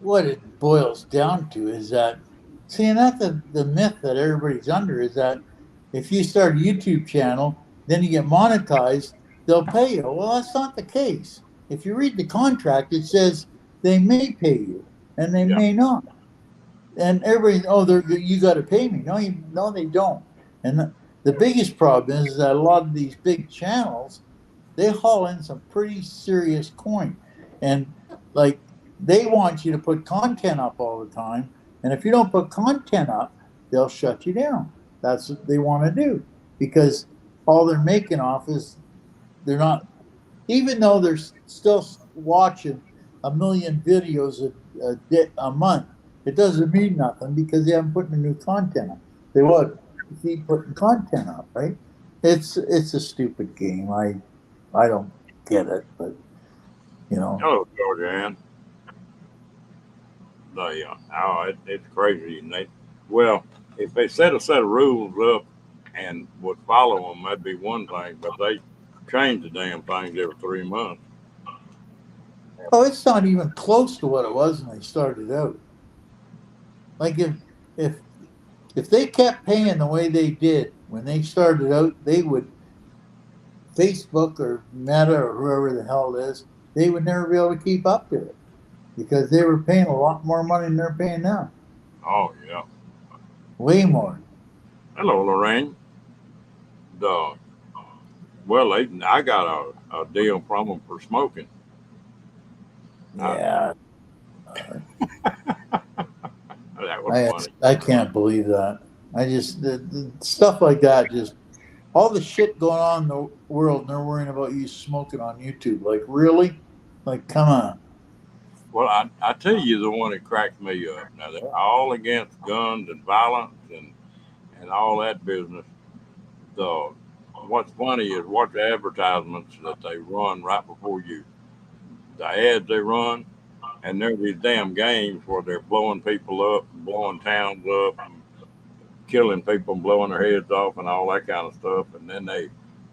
what it boils down to is that, see, and that's the myth that everybody's under is that if you start a YouTube channel, then you get monetized, they'll pay you. Well, that's not the case. If you read the contract, it says they may pay you and they may not. And everybody, you got to pay me. No, they don't. And the biggest problem is that a lot of these big channels, they haul in some pretty serious coin. And like, they want you to put content up all the time. And if you don't put content up, they'll shut you down. That's what they want to do. Because all they're making off is they're not, even though they're still watching 1 million videos a month, it doesn't mean nothing because they haven't put the new content up. They would keep putting content up, right? It's a stupid game. I don't get it, but you know. Hello, Georgianne. It's crazy. And if they set a set of rules up and would follow them, that'd be one thing. But they change the damn things every 3 months. Oh, it's not even close to what it was when they started out. Like if if they kept paying the way they did when they started out, they would, Facebook or Meta or whoever the hell it is, they would never be able to keep up to it because they were paying a lot more money than they're paying now. Oh yeah. Way more. Hello, Lorraine. The well, I got a deal from them for smoking. Yeah. That was funny. I can't believe that. I just, the stuff like that, just all the shit going on in the world, and they're worrying about you smoking on YouTube. Like, really? Like, come on. Well, I tell you the one that cracked me up. Now they're all against guns and violence and all that business. The what's funny is watch the advertisements that they run right before you. The ads they run, and there's these damn games where they're blowing people up, blowing towns up, and killing people, and blowing their heads off, and all that kind of stuff. And then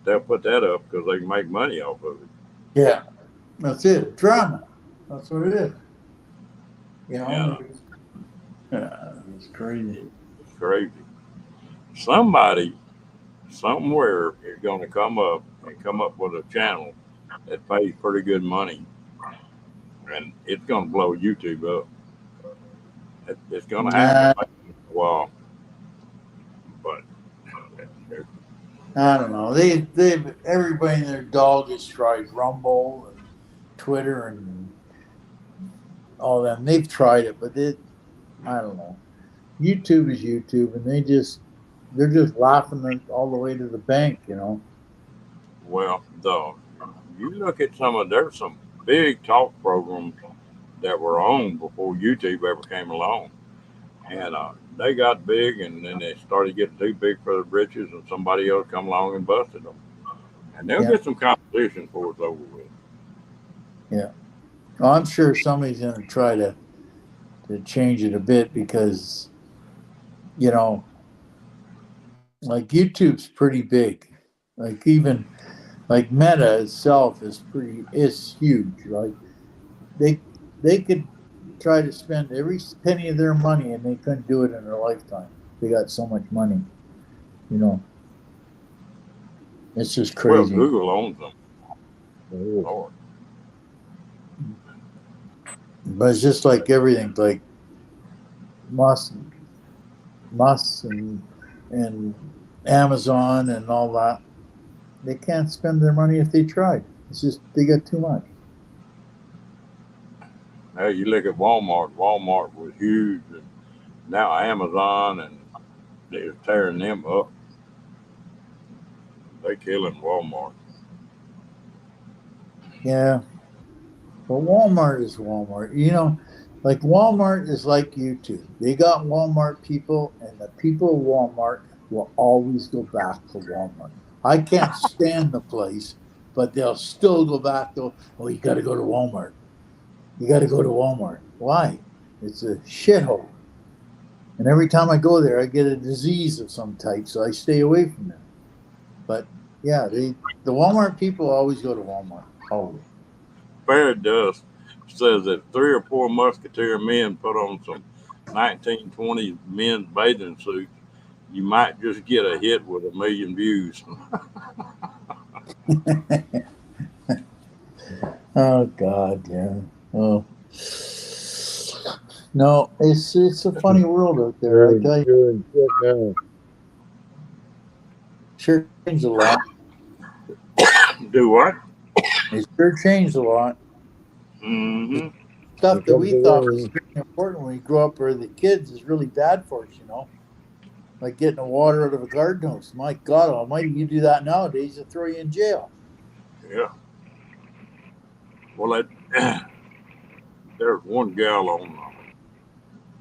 they'll put that up because they can make money off of it. Yeah. That's it. Drama. That's what it is. You know? Yeah, it's crazy. It's crazy. Somebody somewhere is going to come up with a channel that pays pretty good money, and it's going to blow YouTube up. It's going to happen for a while, but I don't know. They've everybody and their dog has tried Rumble and Twitter and all them. They've tried it, but I don't know. YouTube is YouTube, and they're just laughing all the way to the bank, you know. well, you look at there's some big talk programs that were on before YouTube ever came along, and they got big, and then they started getting too big for the britches, and somebody else come along and busted them, and they'll get some competition before it's over with. Yeah, well, I'm sure somebody's going to try to change it a bit because, you know, like YouTube's pretty big. Like even like Meta itself is huge. Like they could try to spend every penny of their money and they couldn't do it in their lifetime. They got so much money, you know. It's just crazy. Well, Google owns them. Lord. But it's just like everything, like Musk and Amazon and all that. They can't spend their money if they tried. It's just they got too much. Now you look at Walmart. Walmart was huge, and now Amazon, and they're tearing them up. They're killing Walmart. Yeah. Well, Walmart is Walmart. You know, like Walmart is like YouTube. They got Walmart people, and the people of Walmart will always go back to Walmart. I can't stand the place, but they'll still go back to, oh, you got to go to Walmart. You got to go to Walmart. Why? It's a shithole. And every time I go there, I get a disease of some type, so I stay away from them. But yeah, the Walmart people always go to Walmart. Always. Fair Dust says that 3 or 4 musketeer men put on some 1920s men's bathing suits, you might just get a hit with 1 million views. Oh God, yeah. Oh no, it's a funny world out there. I tell you, sure changed a lot. Do what? It sure changed a lot. Mm-hmm. Stuff that we thought was really important when we grew up or the kids is really bad for us, you know. Like getting the water out of a garden hose. My God Almighty, you do that nowadays, they'll throw you in jail. Yeah. Well, there's one gal on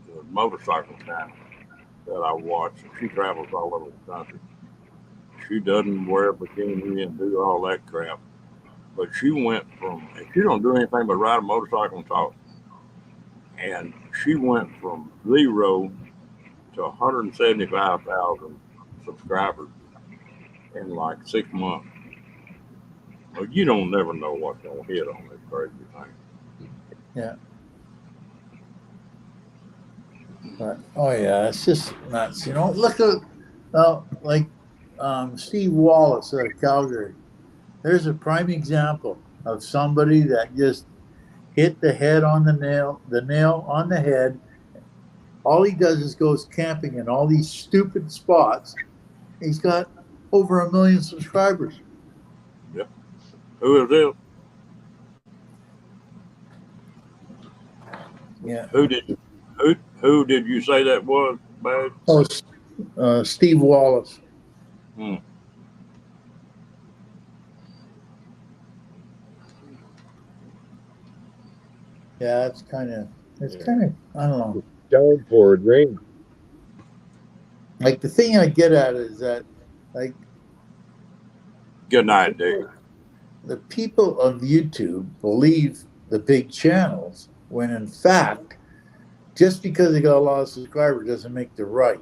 the motorcycle channel that I watch. She travels all over the country. She doesn't wear a bikini and do all that crap. But she went from, she don't do anything but ride a motorcycle and talk. And she went from 0 to 175,000 subscribers in like 6 months. Well, you don't never know what's going to hit on this crazy thing. Yeah. But oh yeah, it's just nuts. You know, look at like Steve Wallace out of Calgary. There's a prime example of somebody that just hit the head on the nail on the head. All he does is goes camping in all these stupid spots. He's got over 1 million subscribers. Yep. Who is this? Yeah. Who did you say that was, Bad? Oh, Steve Wallace. Hmm. Yeah, it's kind of I don't know. Downpoured rain. Like the thing I get at is that like Good night, Dick. the people of YouTube believe the big channels when in fact just because they got a lot of subscribers doesn't make them right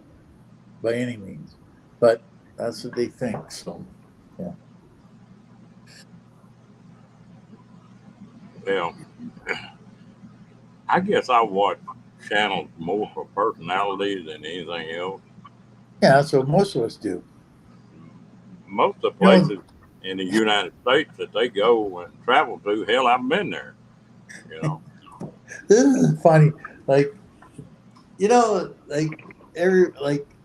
by any means. But that's what they think. So yeah. Well, I guess I watch channels more for personality than anything else. Yeah, that's what most of us do. Most of the You know, places in the United States that they go and travel to, hell, I've been there. You know, this is funny. Like, you know, like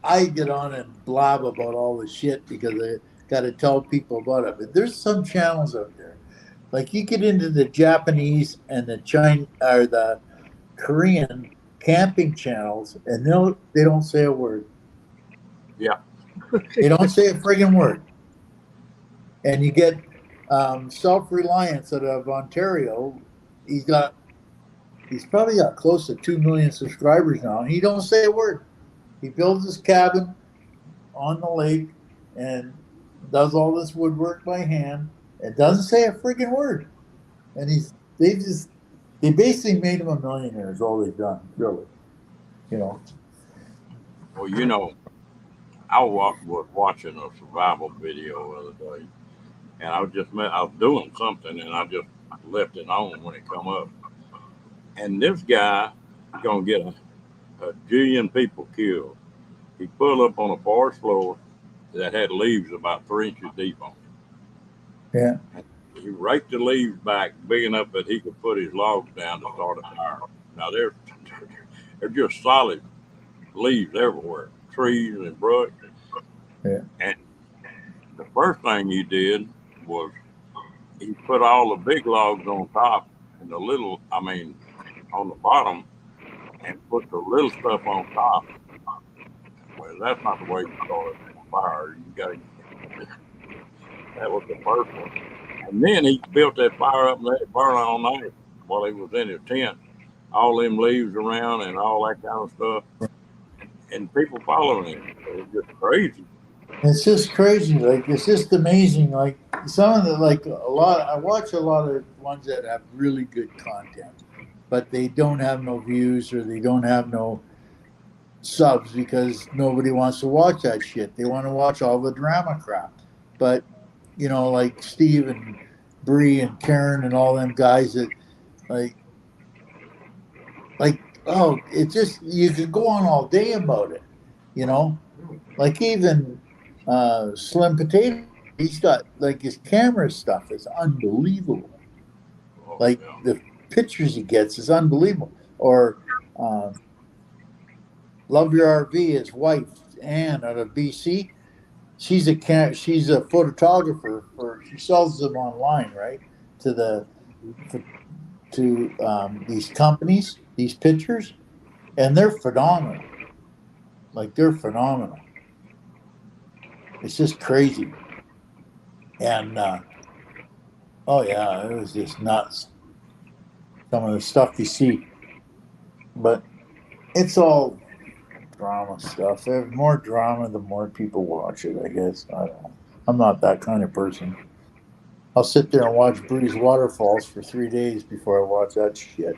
I get on and blab about all the shit because I got to tell people about it. But there's some channels out there. Like you get into the Japanese and the Chinese or the Korean camping channels, and they don't say a word. Yeah. They don't say a friggin' word. And you get Self Reliance out of Ontario. He's probably got close to 2 million subscribers now, and he don't say a word. He builds his cabin on the lake and does all this woodwork by hand and doesn't say a friggin' word. And they basically made him a millionaire is all they've done, really. You know. Well, you know, I was watching a survival video the other day, and I was doing something, and I just left it on when it come up. And this guy is gonna get a jillion people killed. He pulled up on a forest floor that had leaves about 3 inches deep on it. Yeah. He raked the leaves back big enough that he could put his logs down to start a fire. Now they're just solid leaves everywhere, trees and brush. Yeah. And the first thing he did was he put all the big logs on top and on the bottom, and put the little stuff on top. Well, that's not the way you start a fire. You got to. That was the first one. And then he built that fire up and let it burn all night while he was in his tent. All them leaves around and all that kind of stuff. And people following him. It was just crazy. It's just crazy. Like it's just amazing. Like some of the I watch a lot of ones that have really good content, but they don't have no views or they don't have no subs because nobody wants to watch that shit. They want to watch all the drama crap. But you know, like Steve and Bree and Karen and all them guys that like oh, it just you could go on all day about it. You know, like even Slim Potato, he's got like his camera stuff is unbelievable. Oh, Like yeah. the pictures he gets is unbelievable. Or Love Your RV, his wife Ann out of BC. She's a photographer for she sells them online, right? To the these companies, these pictures, and they're phenomenal. Like they're phenomenal. It's just crazy. And oh yeah, it was just nuts. Some of the stuff you see, but it's all drama stuff. The more drama, the more people watch it. I guess I don't know. I'm not that kind of person. I'll sit there and watch Breeze Waterfalls for 3 days before I watch that shit.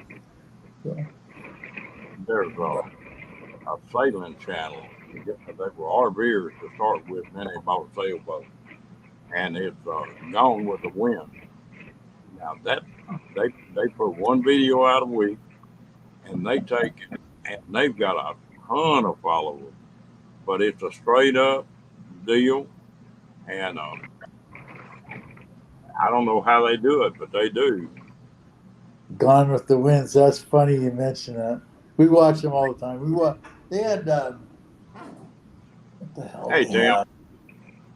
So, There's a sailing channel. They were RVers to start with, and then they bought a sailboat. And it's Gone with the Wind. Now that they put one video out a week, and they take it, and they've got a ton of followers, but it's a straight up deal, and I don't know how they do it, but they do. Gone with the Winds. That's funny you mention that. We watch them all the time. They had what the hell? Hey, They Tim. had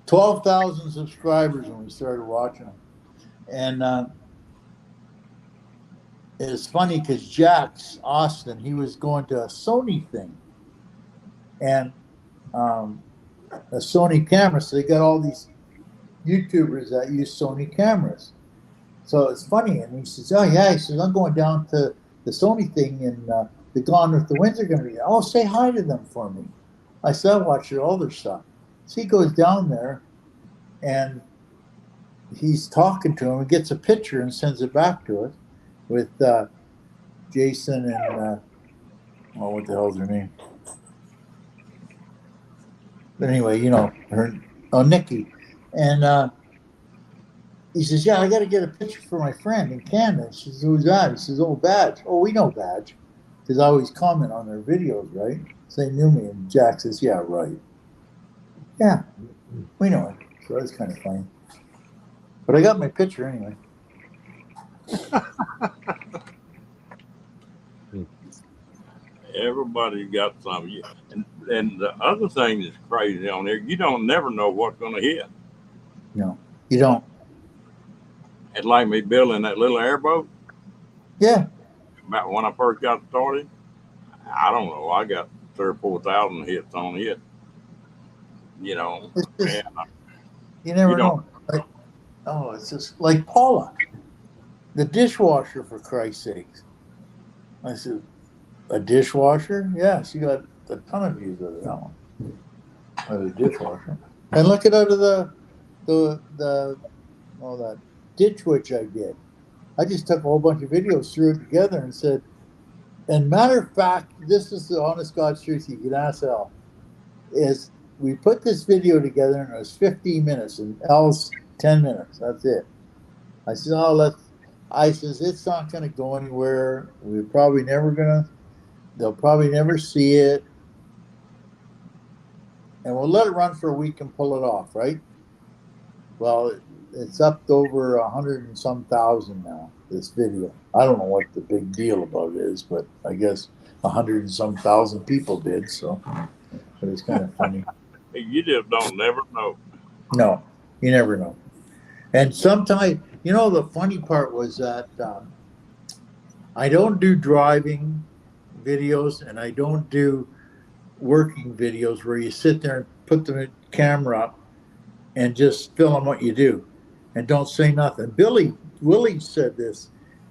12,000 subscribers when we started watching them, and it's funny because Jax Austin, he was going to a Sony thing, and a Sony camera. So they got all these YouTubers that use Sony cameras. So it's funny, and he says, "Oh yeah," he says, "I'm going down to the Sony thing, and the Gone with the Winds are going to be there. Oh, say hi to them for me." I said, "I watch all their stuff." So he goes down there, and he's talking to him, and gets a picture and sends it back to us with Jason and what the hell's her name? But anyway, you know her. Oh, Nikki, and. He says, "Yeah, I got to get a picture for my friend in Canada." She says, "Who's that?" He says, "Oh, Badge." "Oh, we know Badge," because I always comment on their videos, right? So they knew me, and Jack says, "Yeah, right. Yeah, we know it." So that's kind of funny. But I got my picture anyway. Everybody's got something. And the other thing that's crazy on there, you don't never know what's going to hit. No, you don't. It's like me building that little airboat. Yeah. About when I first got started, I don't know. I got 3,000 or 4,000 hits on it. You know, It's just, and you never you don't- know. Like, oh, it's just like Paula, the dishwasher, for Christ's sakes. I said, "A dishwasher?" Yeah, she got a ton of views out of that one. Out of the dishwasher. And look at out of that Ditch Witch I did. I just took a whole bunch of videos, threw it together, and said, and matter of fact, this is the honest God's truth, you can ask Al, is we put this video together and it was 15 minutes and Al's 10 minutes. That's it. I said, I says, it's not going to go anywhere. We're probably never going to, they'll probably never see it. And we'll let it run for a week and pull it off, right? Well, it's up to over 100 and some thousand now, this video. I don't know what the big deal about it is, but I guess 100 and some thousand people did, so but it's kind of funny. You just don't never know. No, you never know. And sometimes, you know, the funny part was that I don't do driving videos and I don't do working videos where you sit there and put the camera up and just film what you do and don't say nothing. Willie said this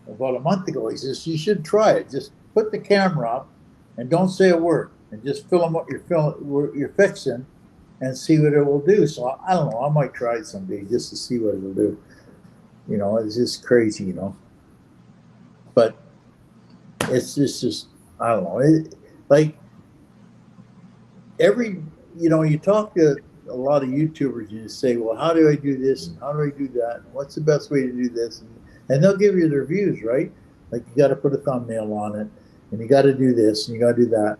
about a month ago. He says, you should try it. Just put the camera up and don't say a word and just film what you're fixing and see what it will do. So I don't know. I might try it someday just to see what it'll do. You know, it's just crazy, you know. But it's just I don't know. Like you talk to a lot of YouTubers and you say, well, how do I do this and how do I do that? And what's the best way to do this? And they'll give you their views, right? Like you got to put a thumbnail on it and you got to do this and you got to do that.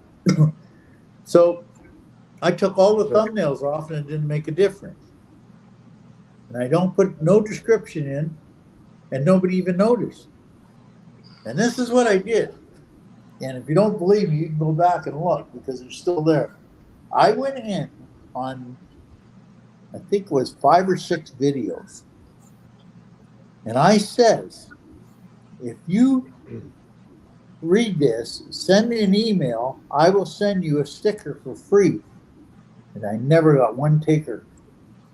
So I took all the thumbnails off and it didn't make a difference. And I don't put no description in and nobody even noticed. And this is what I did. And if you don't believe me, you can go back and look because they're still there. I went in on, I think it was 5 or 6 videos. And I says, if you read this, send me an email, I will send you a sticker for free. And I never got one taker.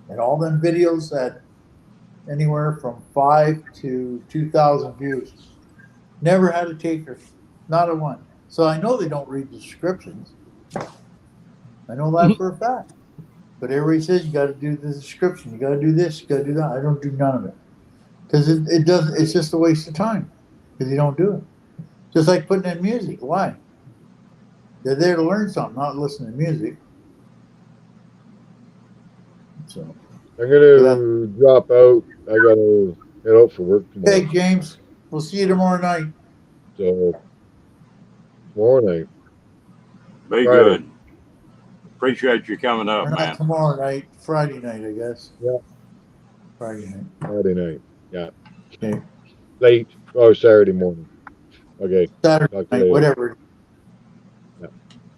And all them videos had anywhere from 5 to 2,000 views. Never had a taker, not a one. So I know they don't read the descriptions. I know that for a fact. But everybody says you got to do the description, you got to do this, you got to do that. I don't do none of it because it doesn't. It's just a waste of time because you don't do it. Just like putting in music. Why? They're there to learn something, not listen to music. So I'm gonna drop out. I gotta head out for work tomorrow. okay, James. We'll see you tomorrow night. So tomorrow night. Be Friday. good. Appreciate you coming up, Not man. tomorrow night, Friday night, I guess. Yeah. Friday night. Friday night. Yeah. Okay. Late. Oh, Saturday morning. Okay. Saturday Talk to you night, later. whatever. Yeah.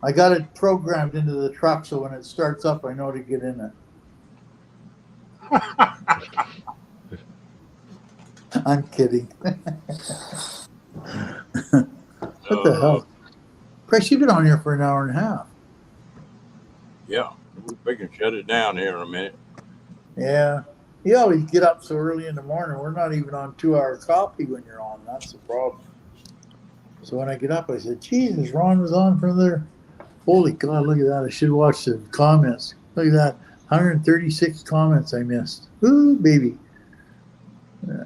I got it programmed into the truck, so when it starts up, I know to get in it. I'm kidding. What the hell? Chris, you've been on here for an hour and a half. Yeah, we can shut it down here in a minute. Yeah. You always get up so early in the morning. We're not even on 2-hour coffee when you're on. That's the problem. So when I get up, I said, Jesus, Ron was on for another. Holy God, look at that. I should watch the comments. Look at that. 136 comments I missed. Ooh, baby. Yeah.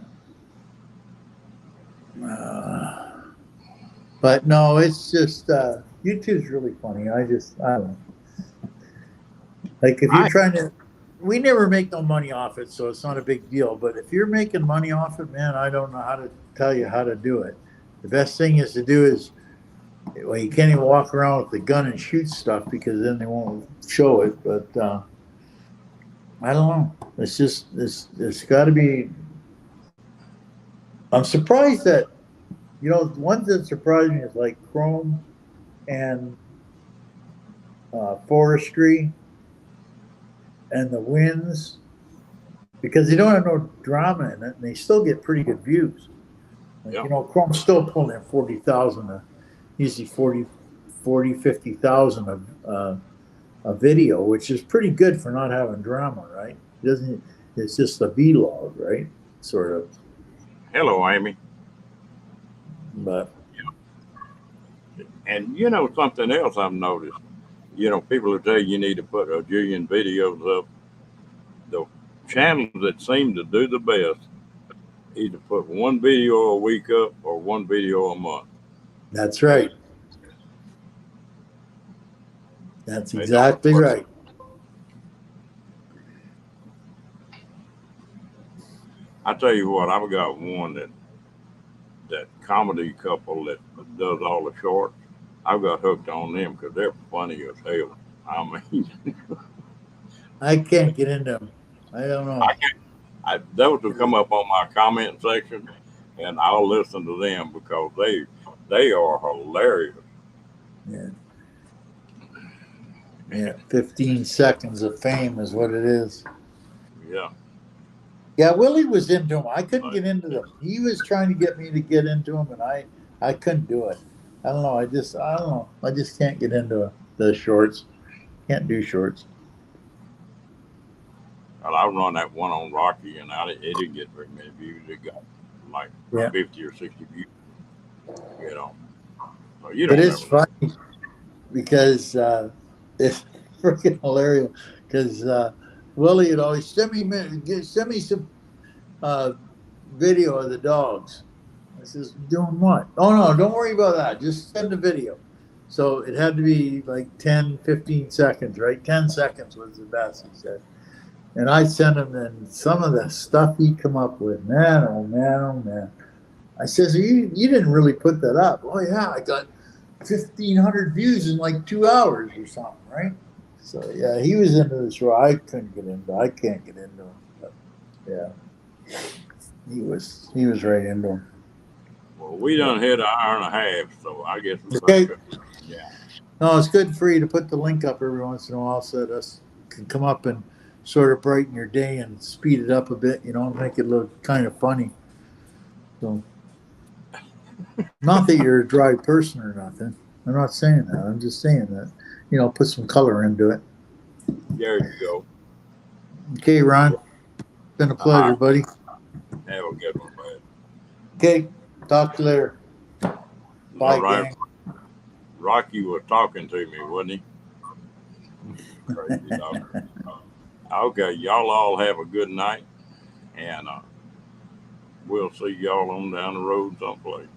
But no, it's just, YouTube's really funny. I don't know. Like if you're trying to, we never make no money off it, so it's not a big deal. But if you're making money off it, man, I don't know how to tell you how to do it. The best thing is to do is, well, you can't even walk around with the gun and shoot stuff because then they won't show it. But I don't know. It's just, it's got to be. I'm surprised that, the ones that surprise me is like Chrome and Forestry and the Winds, because they don't have no drama in it and they still get pretty good views. Like, Yeah. Chrome's still pulling in 40,000, usually 50,000 a video, which is pretty good for not having drama, right? It's just a vlog, right? Sort of. Hello, Amy. But And something else I've noticed. People will tell you need to put a jillion videos up. The channels that seem to do the best either put one video a week up or one video a month. that's right. That's They exactly don't- right. I tell you what, I've got one that comedy couple that does all the shorts. I've got hooked on them because they're funny as hell. I mean, I can't get into them. I don't know. those will come up on my comment section, and I'll listen to them because they are hilarious. Yeah. Yeah, 15 seconds of fame is what it is. Yeah. Yeah, Willie was into them. I couldn't get into them. He was trying to get me to get into them, and I couldn't do it. I don't know. I don't know. I just can't get into the shorts. Can't do shorts. Well, I run that one on Rocky, and it didn't get very many views. It got like Yeah. 50 or 60 views. So But it's funny because it's freaking hilarious. Because Willie would always send me some video of the dogs. I says, doing what? Oh, no, don't worry about that. Just send the video. So it had to be like 10, 15 seconds, right? 10 seconds was the best, he said. And I sent him then some of the stuff he come up with. Man, oh, man, oh, man. I says, you didn't really put that up. Oh, yeah, I got 1,500 views in like 2 hours or something, right? So, yeah, he was into the show. I can't get into him. But, yeah. He was right into him. Well, we done hit an hour and a half, so I guess we Okay. better go. Yeah. No, it's good for you to put the link up every once in a while so that us can come up and sort of brighten your day and speed it up a bit, and make it look kind of funny. So, not that you're a dry person or nothing. I'm not saying that. I'm just saying that, put some color into it. There you go. Okay, Ron. Been a pleasure, buddy. Have a good one, bud. Okay, talk to you later. Bye, All right. gang. Rocky was talking to me, wasn't he? Crazy dog. Okay, y'all all have a good night, and we'll see y'all on down the road someplace.